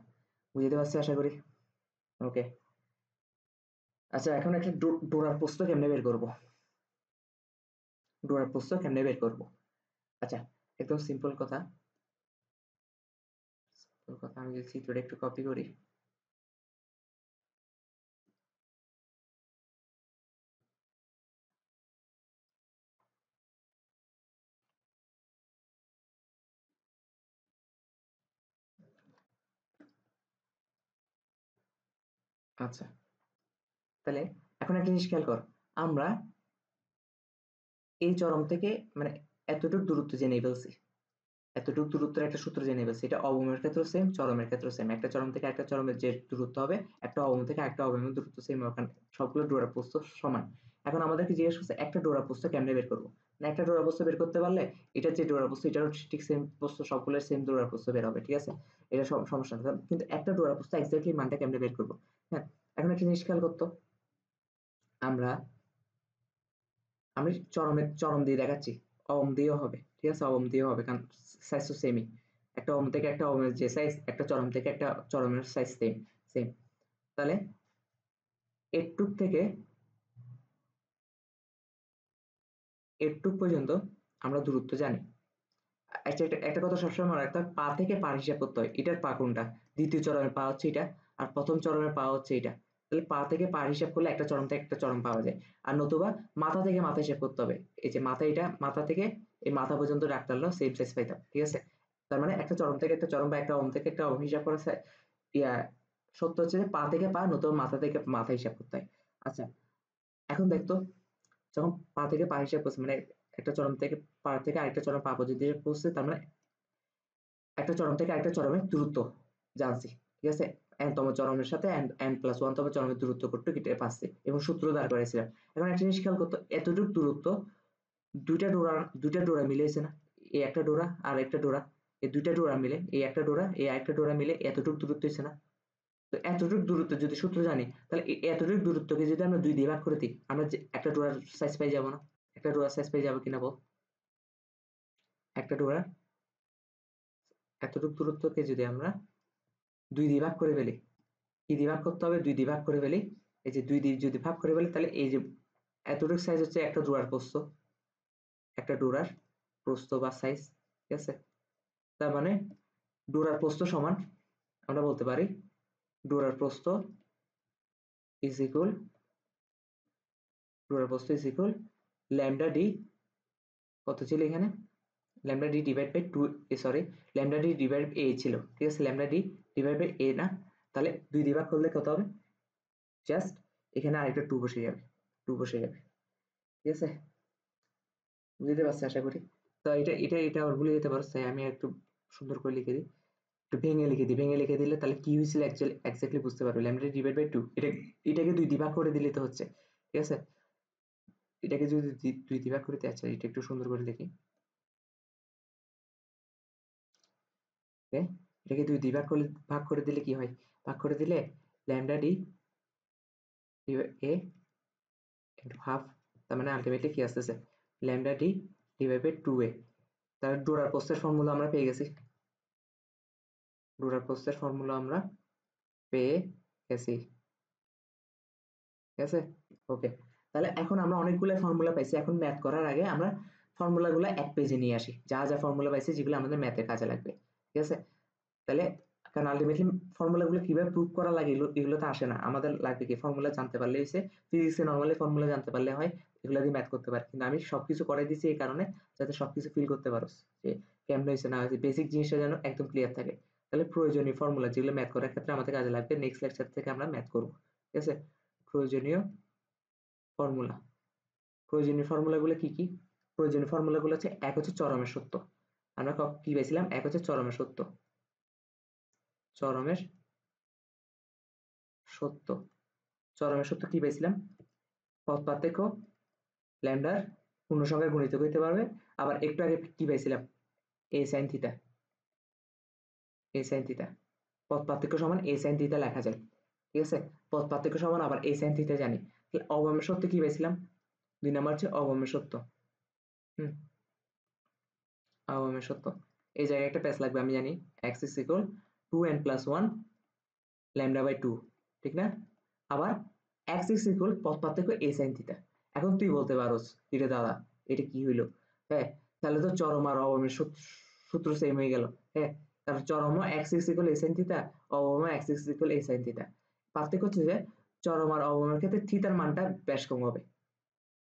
বুঝতে পারছি আশা করি। ওকে, আচ্ছা এখন একটা ডোরার প্রস্থ কেমনে বের করব? আচ্ছা, একদম সিম্পল কথা। আমি যদি চিত্রটা একটু কপি করি, আচ্ছা তাহলে এখন একটা জিনিস খেয়াল কর, আমরা এই চরম থেকে মানে এতটুকু দূরত্ব জেনে ফেলছি, এতটুকু দূরত্বের একটা সূত্র জেনে ফেলছি। এটা অবমের ক্ষেত্রেও সেম, চরমের ক্ষেত্রেও সেম। একটা চরম থেকে একটা চরমের যে দূরত্ব হবে, একটা অবম থেকে একটা অবমের দূরত্ব সেম, ওখানে সবগুলো ডোরা প্রস্থ সমান। এখন আমাদেরকে জিজ্ঞেস করছে একটা ডোরা প্রস্থ কেমনে বের করবো? না, একটা ডোরা প্রস্থ বের করতে পারলে এটা যে ডোরা প্রস্থ এটারও ঠিক সেম প্রস্থ, সবগুলোর সেম ডোরা প্রস্থ বের হবে। ঠিক আছে? এটা সমস্যা না, কিন্তু একটা ডোরা প্রস্থ এক্স্যাক্টলি মানটা কেমনে বের করবো? হ্যাঁ, এখন একটা জিনিস খেয়াল করতো, আমরা আমি চরম দিয়ে দেখাচ্ছি, অবম দিয়েও হবে। ঠিক আছে? অবম দিয়েও হবে, কারণ সাইজ তো সেমই। একটা অবম থেকে একটা অবমের যে সাইজ, একটা চরম থেকে একটা চরমের সাইজ সেম সেম। তাহলে থেকে এটুক পর্যন্ত আমরা দূরত্ব জানি। আচ্ছা, একটা কথা সবসময় মনে রাখতে হবে, পা থেকে পার হিসাব করতে হয়। এটার পা কোনটা? দ্বিতীয় চরমের পা হচ্ছে এটা, আর প্রথম চরমের পা হচ্ছে এটা। তাহলে পা থেকে পা হিসাব করলে একটা চরম থেকে একটা চরম পাওয়া যায়। আর নতুবা মাথা থেকে মাথা হিসাব করতে হবে। এই যে মাথা, এটা মাথা থেকে এই মাথা পর্যন্ত ডাক টানলো সেম সাইজ পাইতাম, ঠিক আছে? তার মানে একটা চরম থেকে একটা চরম বা একটা অম থেকে একটা অম হিসাব করা ইয়া সত্য হচ্ছে যে পা থেকে পা নতুবা মাথা থেকে মাথা হিসাব করতে হয়। আচ্ছা, এখন দেখতো যখন পা থেকে পা হিসাব করছে, মানে একটা চরম থেকে পা থেকে আরেকটা চরম পা পর্যন্ত হিসাব করছে, তার মানে একটা চরম থেকে আরেকটা চরমের দূরত্ব জানছি, ঠিক আছে? n তম চরমের সাথে n+1 তম চরমের দূরত্ব কতটুকু এটা পাচ্ছি এবং সূত্র দাঁড় করাইছিলাম। এখন একটা জিনিস খেয়াল করতো, এতটুকু দূরত্ব দুইটা ডোরা মিলেছে না? এই একটা ডোরা আর একটা ডোরা, এই দুইটা ডোরা মিলে এই একটা ডোরা এই আরেকটা ডোরা মিলে এতটুকু দূরত্ব হয়েছে না? তো এতটুকু দূরত্ব যদি সূত্র জানি, তাহলে এতটুকু দূরত্বকে যদি আমরা 2 দিয়ে ভাগ করে দিই, আমরা যে একটা ডোরার সাইজ পাই যাবো না? একটা ডোরার সাইজ পাই যাবো কিনা বল? একটা ডোরার এতটুকু দূরত্বকে যদি আমরা 2 দিয়ে ভাগ করে ফেলি, কি দিয়ে ভাগ করতে হবে? 2 দিয়ে ভাগ করে ফেলি। এই যে 2 দিয়ে যদি ভাগ করে ফেলি, তাহলে এই যে এতটুকু সাইজ হচ্ছে একটা ডোরার প্রস্থ, একটা ডোরার প্রস্থ বা সাইজ, ঠিক আছে? তার মানে ডোরার প্রস্থ সমান, আমরা বলতে পারি ডোরার প্রস্থ ইজ ইকুয়াল ল্যামডা ডি, কত ছিল এখানে? Lambda D divide by 2, sorry, lambda D divide A ছিল, ঠিক আছে? Lambda D divide by A না, তাহলে 2 দিয়ে ভাগ করলে কত হবে? জাস্ট এখানে আরেকটা 2 বসে যাবে, 2 বসে যাবে, ঠিক আছে? বুঝতে পারছি আশা করি। তো এটা আবার ভুলে যেতে পারো, তাই আমি একটু সুন্দর করে লিখে দিই, একটু ভেঙে লিখে দিলে তাহলে কি হয়েছিল এক্স্যাক্টলি বুঝতে পারবে। ল্যামডা ডিভাইড বাই 2, এটাকে 2 দিয়ে ভাগ করে দিলে তো হচ্ছে, ঠিক আছে? এটাকে যদি 2 দিয়ে ভাগ করে দিই, আচ্ছা এটা একটু সুন্দর করে লিখি, ওকে? এটাকে 2 দিয়ে ভাগ করে দিলে কি হয়? ভাগ করে দিলে lambda d a into half, তার মানে আলটিমেটলি কি আসতেছে? Lambda D divide by 2a। তাহলে ডোরার প্রস্থের ফর্মুলা আমরা পেয়ে গেছি, ডোরার প্রস্থের ফর্মুলা আমরা পেয়ে গেছি, ঠিক আছে? ওকে, তাহলে এখন আমরা অনেকগুলো ফর্মুলা পাইছি। এখন ম্যাথ করার আগে আমরা ফর্মুলাগুলো এক পেজে নিয়ে আসি, যা যা ফর্মুলা পাইছি যেগুলো আমাদের ম্যাথে কাজে লাগবে, ঠিক আছে? তাহলে কারণ আলটিমেটলি ফর্মুলাগুলো কিভাবে প্রুভ করা লাগে এগুলো তো আসে না, আমাদের লাগবে কি? ফর্মুলা জানতে পারলে হয়েছে। ফিজিক্সে নর্মালি ফর্মুলা জানতে পারলে হয়, এগুলো দিয়ে ম্যাথ করতে পারে। কিন্তু আমি সবকিছু করাই দিচ্ছি এই কারণে, যাতে সবকিছু ফিল করতে পারো যে কেমন হয়েছে না হয়েছে, বেসিক জিনিসটা যেন একদম ক্লিয়ার থাকে। তাহলে প্রয়োজনীয় ফর্মুলা যেগুলো ম্যাথ করার ক্ষেত্রে আমাদের কাজে লাগবে, নেক্সট লেকচার থেকে আমরা ম্যাথ করবো, ঠিক আছে? প্রয়োজনীয় ফর্মুলা, প্রয়োজনীয় ফর্মুলাগুলো কি কি? প্রয়োজনীয় ফর্মুলাগুলো হচ্ছে, এক হচ্ছে চরমের সত্য, আমরা কি পেয়েছিলাম? এক হচ্ছে চরমের সত্য, চরমের সত্য, চরমের সত্য কি পেয়েছিলাম? পথ পার্থক্য ল্যামডার পূর্ণসংখ্যার গুণিতক হইতে পারবে। আবার একটু আগে কি পাইছিলাম? এ সাইন থিটা, এ সাইন থিটা, পথ পার্থক্য সমান এ সাইন থিটা লেখা যায়, ঠিক আছে? পথ পার্থক্য সমান আবার এ সাইন থিটা জানি। তাহলে অবমের সত্য কি পাইছিলাম? 2 নাম্বার হচ্ছে অবমের সত্য, হুম, অবমের সত্য। এই জায়গায় একটা প্যাচ লাগবে, আমি জানি, x is equal 2n+1 lambda by 2, ঠিক না? আবার x is equal পথ পার্থক্য a sin থিটা। এখন তুই বলতে পারোস, কিরে দাদা এটা কি হইলো? হ্যাঁ, তাহলে তো চরম আর অবমের সূত্র সেম হয়ে গেল। হ্যাঁ, কারণ চরম x is equal a sin theta, অবম x is equal a sin theta. পার্থক্য হচ্ছে যে চরম আর অবমের ক্ষেত্রে থিটার মানটা বেশ কম হবে,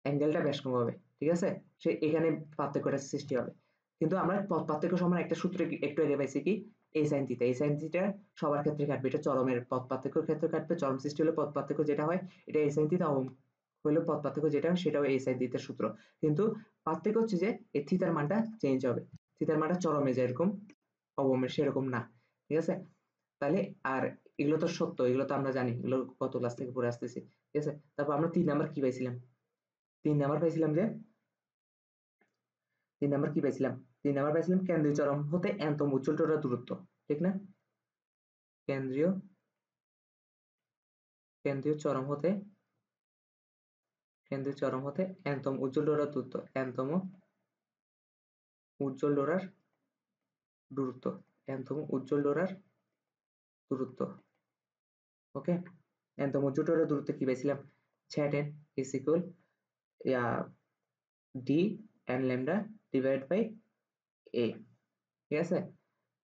অ্যাঙ্গেলটা বেশ কম হবে, ঠিক আছে? সে এখানে পার্থক্যটা সৃষ্টি হবে। কিন্তু আমরা পথ পার্থক্য সমান একটা সূত্র একটু আগে পাইছি কি? এই সাইন থিটা, এই সাইন থিটা সবার ক্ষেত্রে কাটবে, এটা চরমের পথ পার্থক্যের ক্ষেত্রে কাটবে। চরম সৃষ্টি হলে পথ পার্থক্য যেটা হয় এটা এই সাইন থিটা, হলো পথ পার্থক্য যেটা হয় সেটাও এই সাইন থিটার সূত্র। কিন্তু পার্থক্য হচ্ছে যে এই থিটার মানটা চেঞ্জ হবে, থিটার মানটা চরমে যেরকম অবমের সেরকম না, ঠিক আছে? তাহলে আর এগুলো তো সত্য, এগুলো তো আমরা জানি, এগুলো কত ক্লাস থেকে পড়ে আসতেছি, ঠিক আছে? তারপর আমরা 3 নাম্বার কি পাইছিলাম? 3 নাম্বার পাইছিলাম যে 3 নাম্বার কি পাইছিলাম? 3 নাম্বার পাইছিলাম কেন্দ্রীয় চরম হতে n-তম উজ্জ্বল ডোরার দূরত্ব, ঠিক না? কেন্দ্রীয় কেন্দ্রীয় চরম হতে n-তম উজ্জ্বল ডোরার দূরত্ব, n-তম উজ্জ্বল ডোরার দূরত্ব, n-তম উজ্জ্বল ডোরার দূরত্ব, ওকে? n-তম উজ্জ্বল ডোরার দূরত্ব কি পাইছিলাম? Z(n) is equal d n lambda divided by a, ঠিক আছে?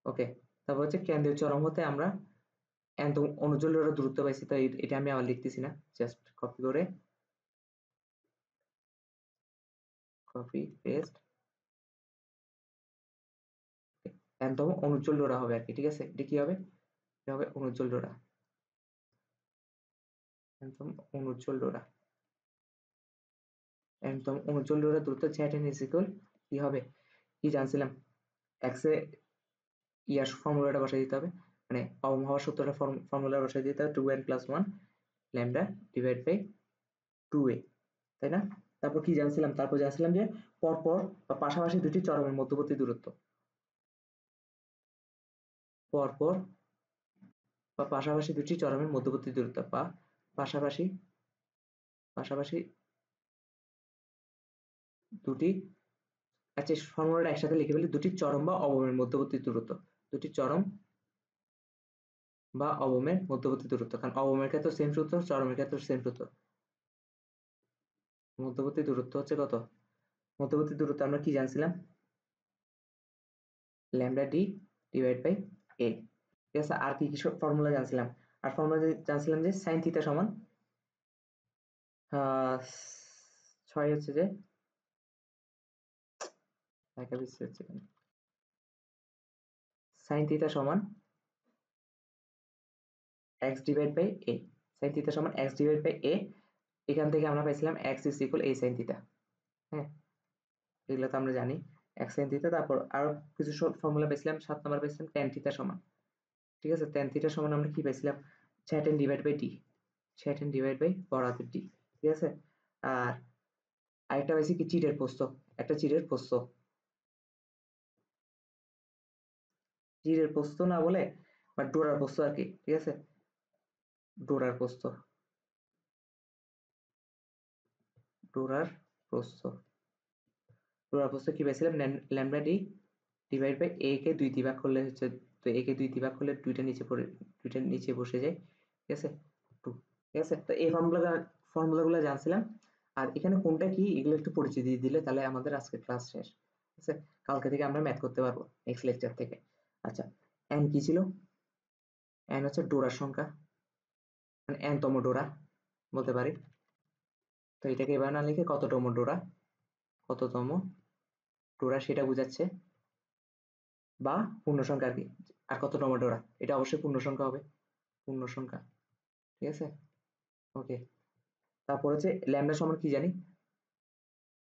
ওকে, তারপর হচ্ছে কেন্দ্রীয় চরম হতে আমরা এনতম অনুজ্জ্বল ডোরা দূরত্ব পাইছি, তো এটা আমি আবার লিখতেছি না, জাস্ট কপি করে কপি পেস্ট এনতম অনুজ্জ্বল ডোরা হবে আর কি। ঠিক আছে, এটা কি হবে? এটা হবে অনুজ্জ্বল ডোরা, এনতম অনুজ্জ্বল ডোরা। এনতম অনুজ্জ্বল ডোরা দূরত্ব জ্যাটেন ইজ ইকুয়াল কি হবে, কি জানছিলাম, এক্স এ ইয়ার ফর্মুলাটা বসাই দিতে হবে, মানে অবম হওয়ার সূত্রটা ফর্মুলা বসাই দিতে হবে 2n + 1 lambda divide by 2a, তাই না? তারপর কি জানছিলাম, তারপর জানছিলাম যে পরপর বা পাশাপাশি দুটি চরমের মধ্যবর্তী দূরত্ব, পরপর বা পাশাপাশি দুটি চরমের মধ্যবর্তী দূরত্ব, বা পাশাপাশি পাশাপাশি দুটি, আচ্ছা ফর্মুলাটা একসাথে লিখে ফেলি, দুটি চরম বা অবমের মধ্যবর্তী দূরত্ব, দুটি চরম বা অবমের মধ্যবর্তী দূরত্ব, কারণ অবমের ক্ষেত্রে সেম সূত্র, চরমের ক্ষেত্রে সেম সূত্র। মধ্যবর্তী দূরত্ব হচ্ছে কত? মধ্যবর্তী দূরত্ব আমরা কি জানছিলাম, lambda D divide by A. ঠিক আছে, আর কি কি ফর্মুলা জানছিলাম, আর ফর্মুলা জানছিলাম যে সাইন থিটা সমান 6 হচ্ছে যে সাইন থিটা সমান x divide by a, sine theta সমান x ডিভাইড বাই a, এখান থেকে আমরা পাইছিলাম x is equal a sine theta. হ্যাঁ, এগুলো তো আমরা জানি x সাইন থিটা। তারপর আরো কিছু ফর্মুলা পেয়েছিলাম, 7 নাম্বার পেয়েছিলাম tan থিটা সমান, ঠিক আছে, tan থিটা সমান আমরা কি পাইছিলাম, tan divide by d, tan divide by বরাবর d। ঠিক আছে, আর আরেকটা পাইছি কি, চিরের প্রস্থ, একটা চিরের প্রস্থ, চিরের প্রস্থ না বলে বা ডোরার প্রস্থ আর কি। ঠিক আছে, ডোরার প্রস্থ, ডোরার প্রস্থ, ডোরার প্রস্থ কি পাইছিলাম, lambda D divide by a কে 2 দিয়ে ভাগ করলে হচ্ছে, তো a কে 2 দিয়ে ভাগ করলে দুইটা নিচে পড়ে, দুইটা নিচে বসে যায়। ঠিক আছে, 2। ঠিক আছে, তো এই ফর্মুলাগুলো জানছিলাম। আর এখানে কোনটা কি এগুলো একটু পরিচয় দিয়ে দিলে তাহলে আমাদের আজকে ক্লাস শেষ। ঠিক আছে, কালকে থেকে আমরা ম্যাথ করতে পারবো নেক্সট লেকচার থেকে। আচ্ছা, n কি ছিল, n হচ্ছে ডোরার সংখ্যা, মানে n তম ডোরা বলতে পারি। তো এটাকে এবার না লিখে কততম ডোরা, কততম ডোরা সেটা বোঝাচ্ছে, বা পূর্ণ সংখ্যা আর কি। আর কততম ডোরা, এটা অবশ্যই পূর্ণ সংখ্যা হবে, পূর্ণ সংখ্যা। ঠিক আছে, ওকে। তারপর হচ্ছে ল্যামডা সমান কি জানি,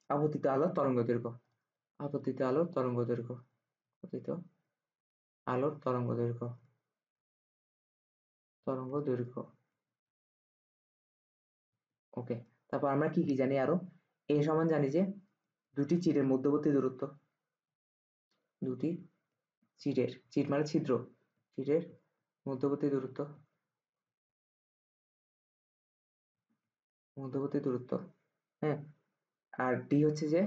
আপতিত আলোর তরঙ্গ দৈর্ঘ্য, আপতিত আলোর তরঙ্গ দৈর্ঘ্য, আপতিত আলোর তরঙ্গ দৈর্ঘ্য, তরঙ্গ দৈর্ঘ্য। ওকে, তারপর আমরা কি কি জানি আরো, এ সমান জানি যে দুটি চিরের মধ্যবর্তী দূরত্ব, দুটি চিরের, চির মানে ছিদ্র, চিরের মধ্যবর্তী দূরত্ব, মধ্যবর্তী দূরত্ব। হ্যাঁ, আর ডি হচ্ছে যে,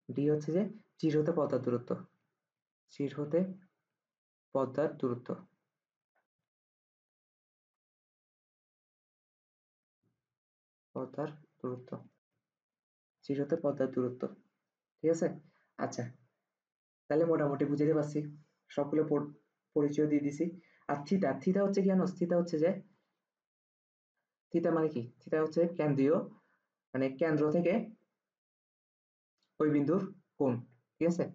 ডি হচ্ছে যে চির হতে পর্দার দূরত্ব, চির হতে পর্দার দূরত্ব, পর্দার দূরত্ব, চির হতে পর্দার দূরত্ব। ঠিক আছে, আচ্ছা, তাহলে মোটামুটি বুঝাতে পারছি, সবগুলো পরিচয় দিয়ে দিছি। আর থিটা, থিটা হচ্ছে কি জানো, থিটা হচ্ছে যে, থিটা মানে কি, থিটা হচ্ছে কেন্দ্রীয়, মানে কেন্দ্র থেকে ওই বিন্দুর কোণ। ঠিক আছে,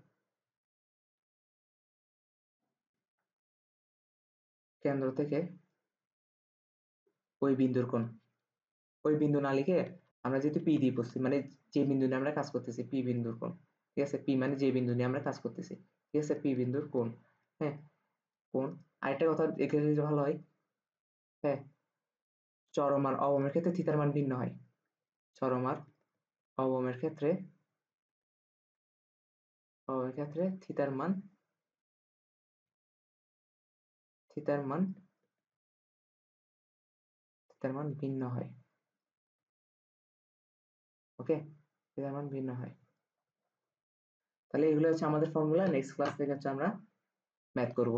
কেন্দ্র থেকে ওই বিন্দুর কোণ, ওই বিন্দু না লিখে আমরা যেহেতু পি দিয়ে বসছি, মানে যে বিন্দু নিয়ে আমরা কাজ করতেছি, পি বিন্দুর কোণ। ঠিক আছে, পি মানে যে বিন্দু নিয়ে আমরা কাজ করতেছি। ঠিক আছে, পি বিন্দুর কোণ। হ্যাঁ, কোণ। আরেকটা কথা দেখে যদি ভালো হয়, হ্যাঁ, চরম আর অবমের ক্ষেত্রে থিতার মান ভিন্ন হয়, চরম আর অবমের ক্ষেত্রে, অবমের ক্ষেত্রে থিতার মান, থিতার মান, থিতার মান ভিন্ন হয়। ওকে, থিতার মান ভিন্ন হয়। তাহলে এগুলো হচ্ছে আমাদের ফর্মুলা, নেক্সট ক্লাস থেকে হচ্ছে আমরা ম্যাথ করব।